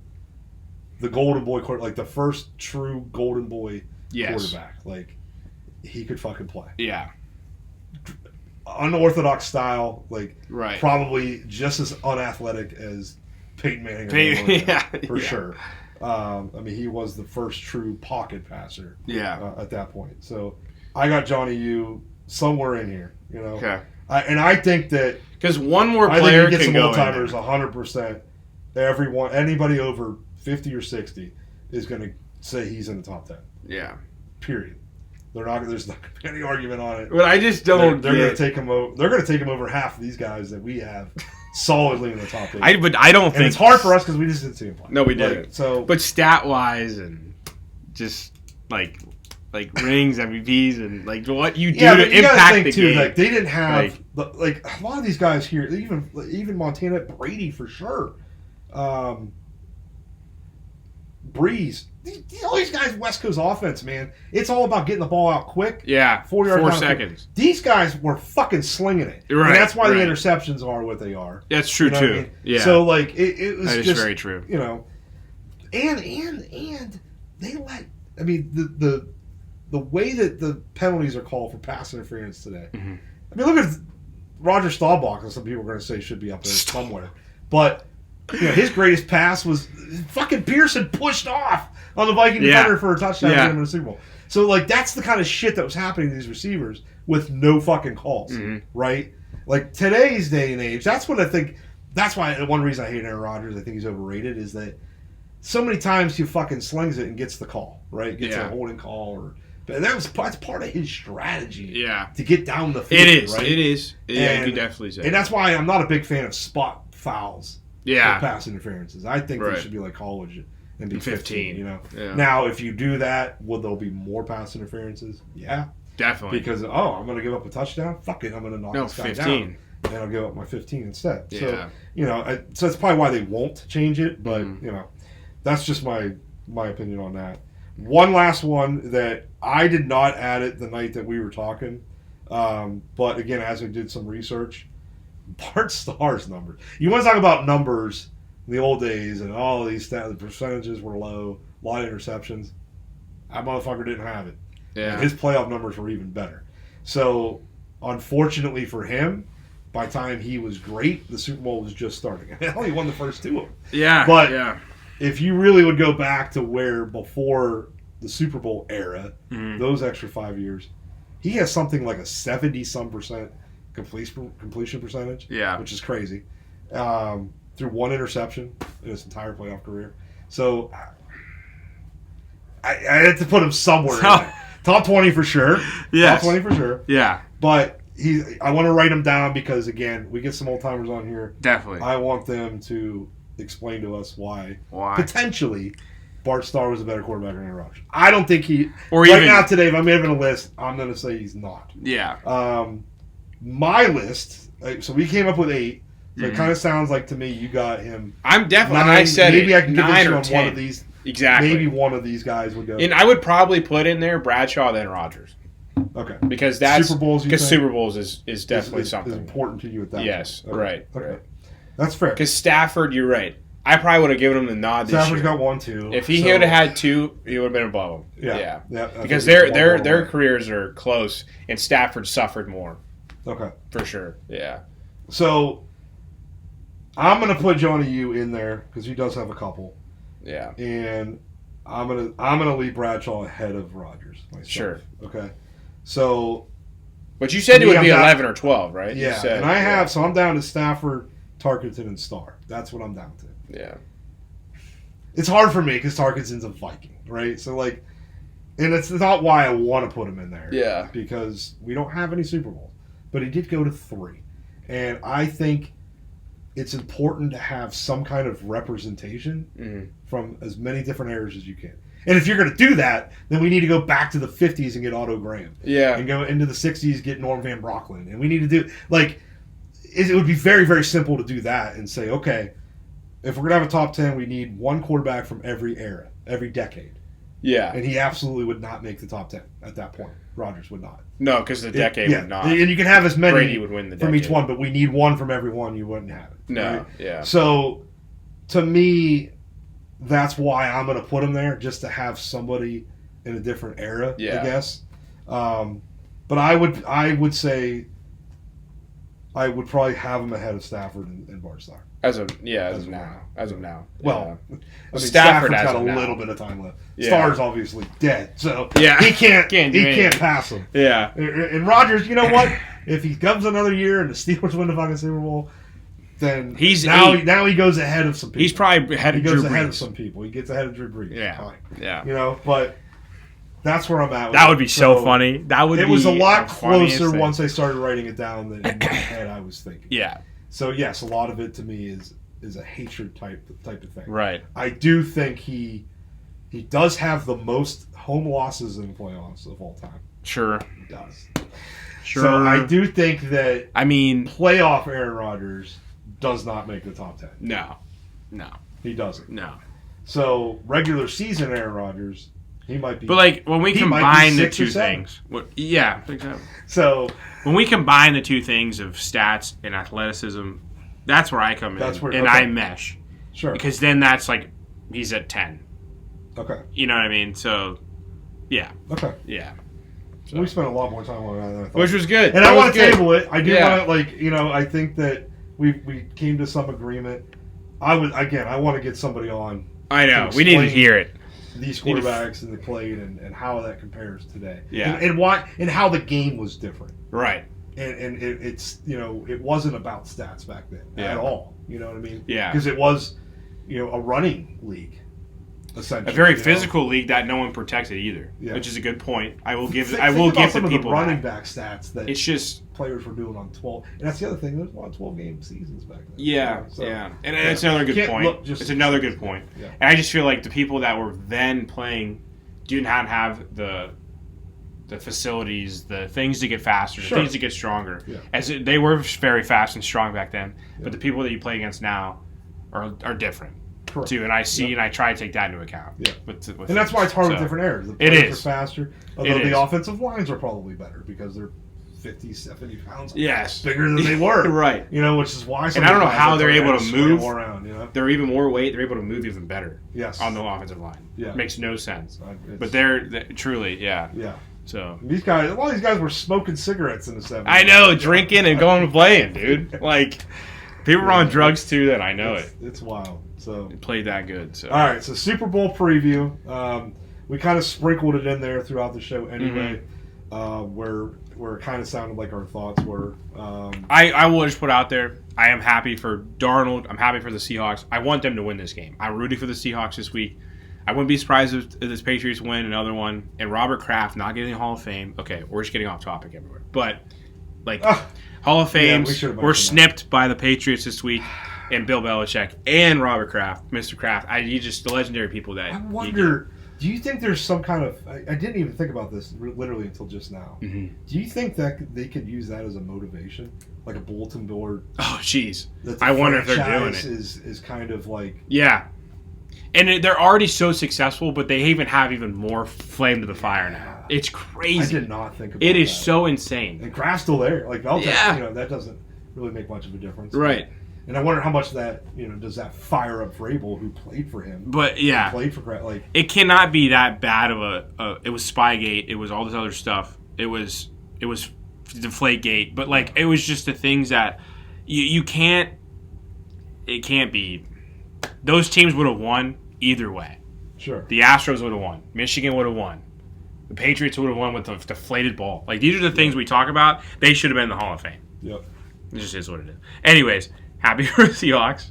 the golden boy quarterback, like the first true golden boy quarterback. Like he could fucking play. Yeah. Unorthodox style, like right. Probably just as unathletic as Peyton Manning. For sure. I mean, he was the first true pocket passer. Yeah. At that point, so I got Johnny U somewhere in here. Okay. And I think that because one more player can go in there. 100%. Everyone, anybody over 50 or 60 is going to say he's in the top 10. Yeah. Period. There's not going to be any argument on it. But I just don't. They're going to take him over. They're going to take him over half of these guys that we have solidly in the top 8. But I don't think it's hard for us because we just didn't see him play. No, we didn't. But stat wise and just like rings, MVPs, and like what you do to impact the game. Like they didn't have like a lot of these guys here. Even Montana Brady for sure. Breeze. All these guys, West Coast offense, man. It's all about getting the ball out quick. Yeah, 4 seconds. These guys were fucking slinging it. Right, and that's why the interceptions are what they are. That's true, too. I mean? Yeah. So, like, it was that just... is very true. You know, and they let... I mean, the way that the penalties are called for pass interference today. Mm-hmm. I mean, look at Roger Staubach, and some people are going to say should be up there somewhere. But... You know, his greatest pass was fucking Pearson pushed off on the Viking defender for a touchdown to win the Super Bowl. So, like, that's the kind of shit that was happening to these receivers with no fucking calls, right? Like, today's day and age, that's what I think, that's why one reason I hate Aaron Rodgers, I think he's overrated, is that so many times he fucking slings it and gets the call, right? Gets a holding call but that's part of his strategy to get down the field, It is. Yeah, you definitely say. And that's why I'm not a big fan of spot fouls. For pass interferences. I think they should be like college and be 15, you know. Yeah. Now, if you do that, will there be more pass interferences? Yeah. Definitely. Because, I'm going to give up a touchdown? Fuck it, I'm going to knock this guy 15. down. And I'll give up my 15 instead. Yeah. So, you know, so that's probably why they won't change it, but, you know, that's just my opinion on that. One last one that I did not add it the night that we were talking, but, again, as I did some research, Bart Starr's numbers. You want to talk about numbers in the old days and all of these stats, the percentages were low, a lot of interceptions. That motherfucker didn't have it. Yeah. And his playoff numbers were even better. So, unfortunately for him, by the time he was great, the Super Bowl was just starting. Hell, he won the first two of them. Yeah. But if you really would go back to where before the Super Bowl era, those extra 5 years, he has something like a 70-some% completion percentage, which is crazy, through one interception in his entire playoff career. So I had to put him somewhere in there. Top 20 for sure. Yes. Top 20 for sure. Yeah. But I want to write him down because, again, we get some old timers on here. Definitely. I want them to explain to us why potentially Bart Starr was a better quarterback than Aaron Rodgers. I don't think he... now today, if I'm having a list, I'm going to say he's not. Yeah. My list, so we came up with 8. So it kind of sounds like to me you got him. I'm definitely. 9, I said maybe I can convince you on 10. One of these. Exactly. Maybe one of these guys would go. And I would probably put in there Bradshaw then Rodgers. Okay. Because that's Super Bowls. Because Super Bowls is definitely something is important to you at that. Yes. Point. Right. Okay. Right. That's fair. Because Stafford, you're right. I probably would have given him the nod this year. Stafford's got 1, 2. If he would have had 2, he would have been above him. Yeah. Because their careers are close, and Stafford suffered more. Okay. For sure. Yeah. So I'm gonna put Johnny U in there because he does have a couple. Yeah. And I'm gonna leave Bradshaw ahead of Rodgers myself. Sure. Okay. So. But you said it would be 11 or 12, right? Yeah. Said, and I have I'm down to Stafford, Tarkenton, and Starr. That's what I'm down to. Yeah. It's hard for me because Tarkenton's a Viking, right? So like, and it's not why I want to put him in there. Yeah. Because we don't have any Super Bowls, but he did go to 3, and I think it's important to have some kind of representation from as many different eras as you can. And if you're going to do that, then we need to go back to the 50s and get Otto Graham. Yeah. And go into the 60s, get Norm Van Brocklin. And we need to do, like, it would be very, very simple to do that and say, okay, if we're going to have a top 10, we need one quarterback from every era, every decade. Yeah. And he absolutely would not make the top 10 at that point. Rodgers would not. No, because the decade would not. And you can have as many Brady would win the from decade. each one, but we need one from every one. You wouldn't have it. No, right? Yeah. So, to me, that's why I'm going to put him there, just to have somebody in a different era, I guess. But I would say I would probably have him ahead of Stafford and Bart Starr. As of now. Well, yeah. I mean, Stafford's got a little bit of time left. Yeah. Starr's obviously dead, so he can't pass him. Yeah. And Rodgers, you know what? If he comes another year and the Steelers win the fucking Super Bowl, then now he goes ahead of some people. He's probably ahead of Drew Brees. He goes ahead of some people. He gets ahead of Drew Brees. Yeah. Fine. Yeah. You know, but that's where I'm at. That would be so funny. It was a lot closer once I started writing it down than in my head I was thinking. Yeah. So yes, a lot of it to me is a hatred type of thing. Right. I do think he does have the most home losses in playoffs of all time. Sure. He does. Sure. So I do think that playoff Aaron Rodgers does not make the top 10. No. He doesn't. No. So regular season Aaron Rodgers, he might be. But like when we combine the two things, yeah. Exactly. So when we combine the two things of stats and athleticism, that's where I come in, I mesh. Sure. Because then that's like he's at 10. Okay. You know what I mean? So, yeah. Okay. Yeah. So. We spent a lot more time on that than I thought. Which was good. And I want to table it. I do want to, I think that we came to some agreement. I want to get somebody on. I know. We need to hear it. These quarterbacks and the played and how that compares today. Yeah. And how the game was different. Right. And it's, it wasn't about stats back then at all. You know what I mean? Yeah. Because it was, a running league. A very physical league that no one protected either, which is a good point. I will give the people running back stats that it's just players were doing on 12. And that's the other thing. There's a lot of 12-game seasons back then. Yeah, and it's another good point. It's another good point. Yeah. And I just feel like the people that were then playing do not have the facilities, the things to get faster, the things to get stronger. Yeah. They were very fast and strong back then, but the people that you play against now are different. Correct. Too, and I see and I try to take that into account. Yeah. And that's why it's hard with different eras. The players are faster, although the offensive lines are probably better because they're 50, 70 pounds bigger than they were. Right. Which is why and I don't know how they're able to move around, They're even more weight. They're able to move even better on the offensive line. Yeah. It makes no sense. But they're truly, Yeah. So a lot of these guys were smoking cigarettes in the 70s. I know, drinking and going and playing, dude. Like, people were on drugs too then. I know It's wild. So it played that good. So all right, so Super Bowl preview. We kind of sprinkled it in there throughout the show anyway, where it kind of sounded like our thoughts were. I will just put out there, I am happy for Darnold. I'm happy for the Seahawks. I want them to win this game. I'm rooting for the Seahawks this week. I wouldn't be surprised if this Patriots win another one. And Robert Kraft not getting the Hall of Fame. Okay, we're just getting off topic everywhere. But, Hall of Fames were snipped by the Patriots this week. And Bill Belichick and Robert Kraft, Mr. Kraft. The legendary people that. I wonder, do you think there's some kind of. I didn't even think about this literally until just now. Mm-hmm. Do you think that they could use that as a motivation? Like a bulletin board? Oh, jeez. I wonder if they're doing it. Is kind of like. Yeah. And they're already so successful, but they even have even more flame to the fire now. It's crazy. I did not think about that. It is so insane. And Kraft's still there. Like, that doesn't really make much of a difference. Right. And I wonder how much that, does that fire up Vrabel, who played for him. But, yeah. Played for Kraft. Like, it cannot be that bad of it was Spygate. It was all this other stuff. It was Deflategate. But, it was just the things that you can't. It can't be. Those teams would have won either way. Sure. The Astros would have won. Michigan would have won. The Patriots would have won with a deflated ball. These are the things we talk about. They should have been in the Hall of Fame. Yep. It just is what it is. Anyways, happy for the Seahawks.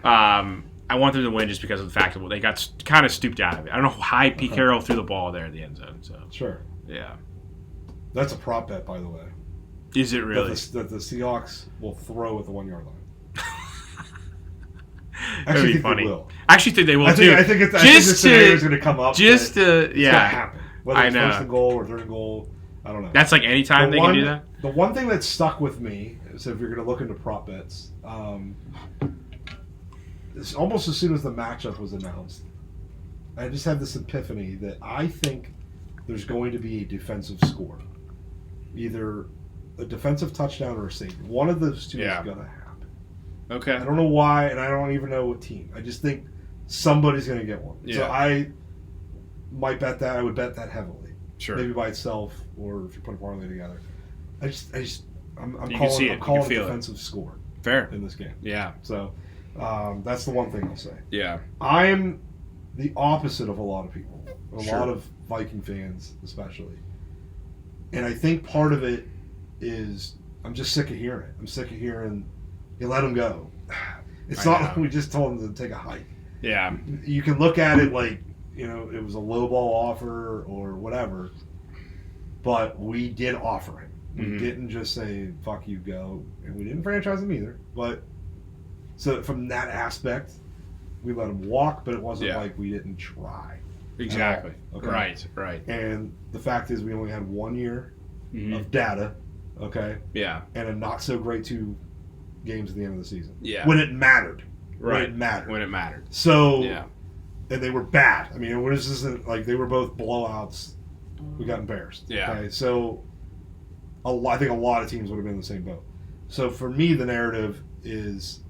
I want them to win just because of the fact that they got kind of stooped out of it. I don't know how Pete Carroll threw the ball there at the end zone. So sure. Yeah. That's a prop bet, by the way. Is it really? That the Seahawks will throw at the 1 yard line. That'd be funny. I actually think they will too. I think this scenario is going to come up. Just to, it's going to happen. Whether it's first and goal or third and goal, I don't know. That's any time they can do that? The one thing that stuck with me, so if you're going to look into prop bets, it's almost as soon as the matchup was announced, I just had this epiphany that I think there's going to be a defensive score. Either a defensive touchdown or a safety. One of those two is going to happen. Okay. I don't know why, and I don't even know what team. I just think somebody's going to get one. Yeah. So I might bet that. I would bet that heavily. Sure. Maybe by itself, or if you put a parlay together. I'm calling a defensive score. Fair. In this game. Yeah. So that's the one thing I'll say. Yeah. I'm the opposite of a lot of people. A lot of Viking fans, especially. And I think part of it is I'm just sick of hearing it. I'm sick of hearing you let him go. It's not like we just told him to take a hike. Yeah. You can look at it like, it was a lowball offer or whatever, but we did offer him. We didn't just say, fuck you, go. And we didn't franchise him either. But so from that aspect, we let him walk, but it wasn't like we didn't try. Exactly. Okay? Right. And the fact is we only had 1 year of data, okay? Yeah. And a not so great 2 games at the end of the season. Yeah. When it mattered. Right. When it mattered. When it mattered. So and they were bad. I mean, it wasn't like they were both blowouts. We got embarrassed. Yeah. Okay? So I think a lot of teams would have been in the same boat. So for me, the narrative is,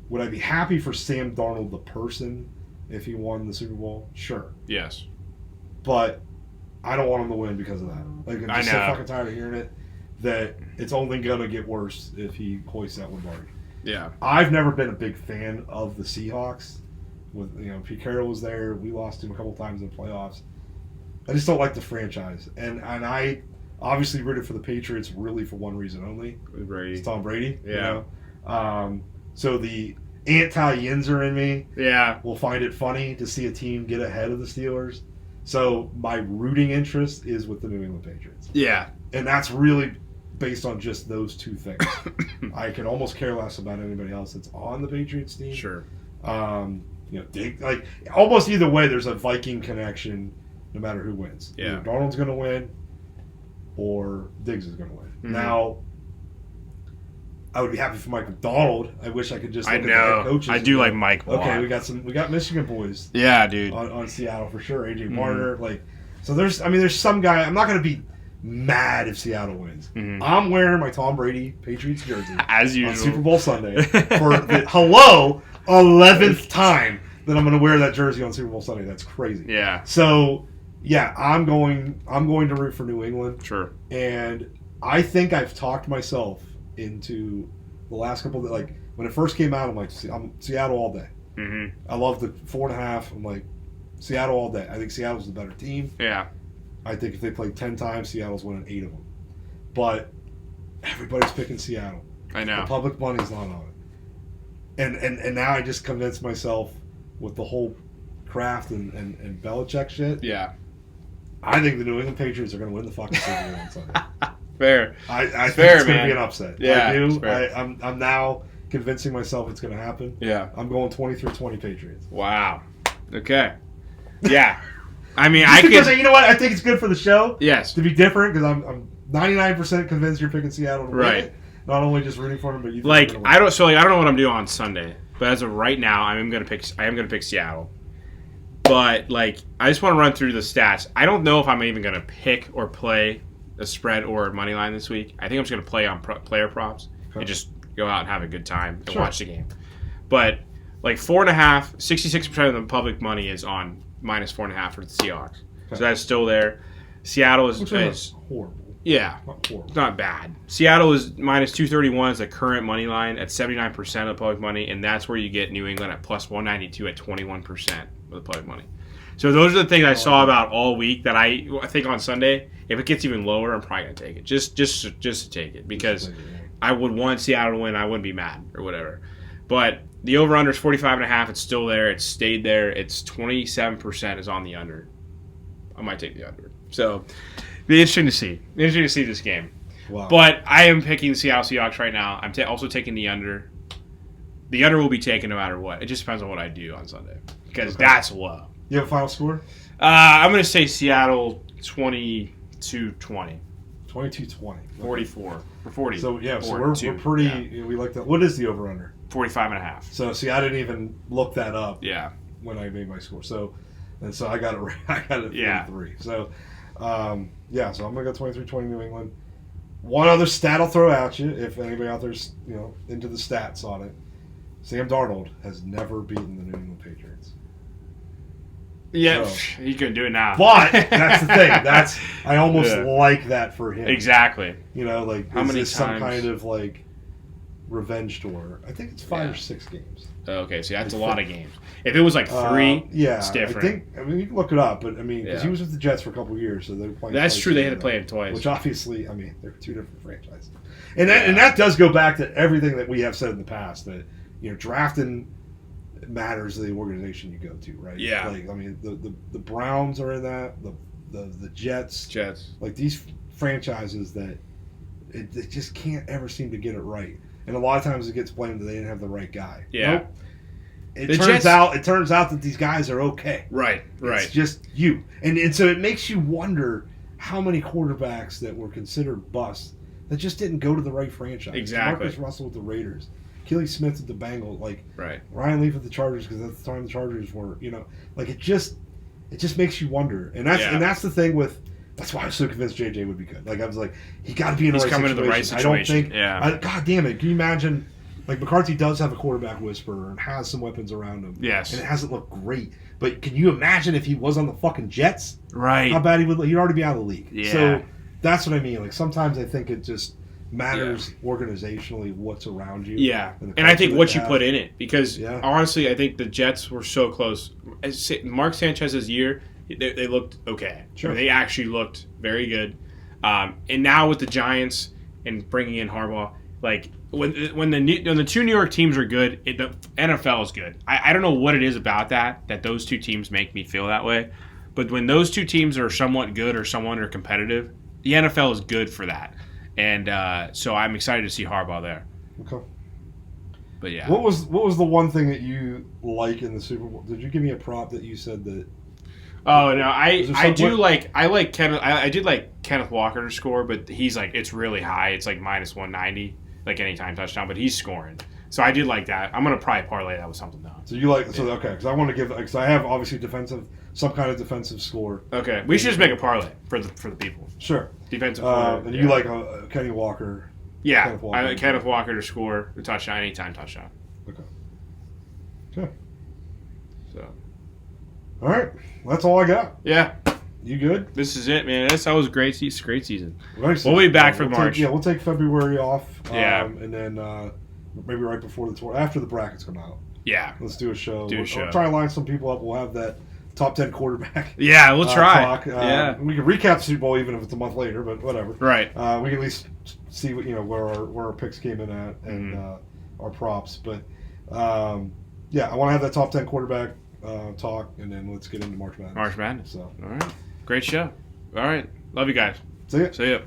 would I be happy for Sam Darnold, the person, if he won the Super Bowl? Sure. Yes. But I don't want him to win because of that. Like, I'm just so fucking tired of hearing it that it's only going to get worse if he hoists that Lombardi. Yeah. I've never been a big fan of the Seahawks. With Pete Carroll was there. We lost him a couple times in the playoffs. I just don't like the franchise. And I obviously rooted for the Patriots really for one reason only. Brady. It's Tom Brady. Yeah. So the anti-Yinzer in me will find it funny to see a team get ahead of the Steelers. So my rooting interest is with the New England Patriots. Yeah. And that's really based on just those two things. I can almost care less about anybody else that's on the Patriots team. Sure. Like almost either way, there's a Viking connection no matter who wins. Yeah. Either Darnold's going to win or Diggs is going to win. Mm-hmm. Now, I would be happy for Mike McDonald. I wish I could just look at the head coaches. I do like Mike. Okay, we got Michigan boys. Yeah, dude. On Seattle for sure. AJ Barner, so there's some guy. I'm not going to be mad if Seattle wins. Mm-hmm. I'm wearing my Tom Brady Patriots jersey as usual on Super Bowl Sunday for the 11th time that I'm going to wear that jersey on Super Bowl Sunday. That's crazy. Yeah. So yeah, I'm going to root for New England. Sure. And I think I've talked myself into the last couple of, like, when it first came out, I'm Seattle all day. Mm-hmm. I love the 4.5. I'm like, Seattle all day. I think Seattle's the better team. Yeah. I think if they play 10 times, Seattle's winning 8 of them. But everybody's picking Seattle. I know. The public money's not on it. And now I just convinced myself with the whole Kraft and Belichick shit. Yeah. I think the New England Patriots are going to win the fucking Super Bowl on Sunday. Fair. I think fair, it's going to be an upset. Yeah, I do. I'm now convincing myself it's going to happen. Yeah. I'm going 23-20 Patriots. Wow. Okay. Yeah. I mean, you know what? I think it's good for the show. Yes. To be different, because I'm 99% convinced you're picking Seattle to win it. Not only just rooting for them, but you think I don't know what I'm doing on Sunday, but as of right now, I am gonna pick Seattle. But I just want to run through the stats. I don't know if I'm even gonna pick or play a spread or a money line this week. I think I'm just gonna play on player props and just go out and have a good time and watch the game. But 4.5, 66% of the public money is on minus 4.5 for the Seahawks. So that's still there. Seattle is horrible. Yeah, not horrible. It's not bad. Seattle is minus 231 as the current money line at 79% of the public money, and that's where you get New England at plus 192 at 21% of the public money. So those are the things I saw about all week that I think on Sunday, if it gets even lower, I'm probably going to take it. Just to take it because I would want Seattle to win. I wouldn't be mad or whatever. But the over-under is 45.5. It's still there. It's stayed there. It's 27% is on the under. I might take the under. So be interesting to see. Interesting to see this game. Wow. But I am picking the Seattle Seahawks right now. I'm also taking the under. The under will be taken no matter what. It just depends on what I do on Sunday because that's low. You have a final score? I'm going to say Seattle 22-20. 22-20. 44. Or 40. So, yeah, so we're pretty we like that. What is the over-under? 45.5. So, see, I didn't even look that up when I made my score. So I got it right. I got it 43. So, so I'm going to go 23-20 New England. One other stat I'll throw at you, if anybody out there's into the stats on it. Sam Darnold has never beaten the New England Patriots. Yeah, he couldn't do it now. But that's the thing. I almost like that for him. Exactly. How many times? Some kind of revenge tour. I think it's 5 or 6 games. Okay, so that's a lot of games. If it was 3, it's different. I mean, you can look it up, but because he was with the Jets for a couple of years, so they're playing. That's true. They had to play him twice. Which obviously, they're 2 different franchises, and that does go back to everything that we have said in the past that drafting matters to the organization you go to, right? Yeah. The Browns are in that. The Jets. These franchises that they just can't ever seem to get it right. And a lot of times it gets blamed that they didn't have the right guy. Yeah. Nope. It turns out that these guys are okay. Right. It's just you. And so it makes you wonder how many quarterbacks that were considered busts that just didn't go to the right franchise. Exactly. Marcus Russell with the Raiders. Kelly Smith at the Bengals, like right. Ryan Leaf at the Chargers, because at the time the Chargers were, like it just makes you wonder, and that's the thing with. That's why I was so convinced JJ would be good. Like I was like, he got to be in the right situation. He's coming in the right situation. I don't think. God damn it! Can you imagine? Like McCarthy does have a quarterback whisperer and has some weapons around him. Yes. And it hasn't looked great. But can you imagine if he was on the fucking Jets? Right. How bad he would look? He'd already be out of the league. Yeah. So that's what I mean. Like sometimes I think it just matters organizationally what's around you. Yeah. And I think what you put in it. Because honestly, I think the Jets were so close. Mark Sanchez's year, they looked okay. Sure. They actually looked very good. And now with the Giants and bringing in Harbaugh, like when the two New York teams are good, the NFL is good. I don't know what it is about that those two teams make me feel that way. But when those two teams are somewhat good or somewhat are competitive, the NFL is good for that. And so I'm excited to see Harbaugh there. Okay. But yeah. What was the one thing that you like in the Super Bowl? Did you give me a prop that you said that? Oh no, I did like Kenneth Walker to score, but he's like it's really high. It's like minus 190, like anytime touchdown, but he's scoring. So I did like that. I'm gonna probably parlay that with something though. So you like okay? Because I want to give because I have obviously some kind of defensive score. Okay, we should just make a parlay for the people. Sure. Defensive. And you like Kenny Walker? Yeah, I like Kenneth Walker to score the touchdown, anytime touchdown. Okay. So. All right, well, that's all I got. Yeah. You good? This is it, man. That was great season. Nice. We'll be back for March. We'll take February off. Yeah. And then maybe right before the tour, after the brackets come out. Yeah. Let's do a show. We'll try and line some people up. We'll have that top 10 quarterback. Yeah, we'll try. Talk. Yeah. We can recap the Super Bowl even if it's a month later, but whatever. Right. We can at least see what where our picks came in at and our props. But yeah, I want to have that top 10 quarterback talk, and then let's get into March Madness. March Madness. So. All right. Great show. All right. Love you guys. See ya. See ya.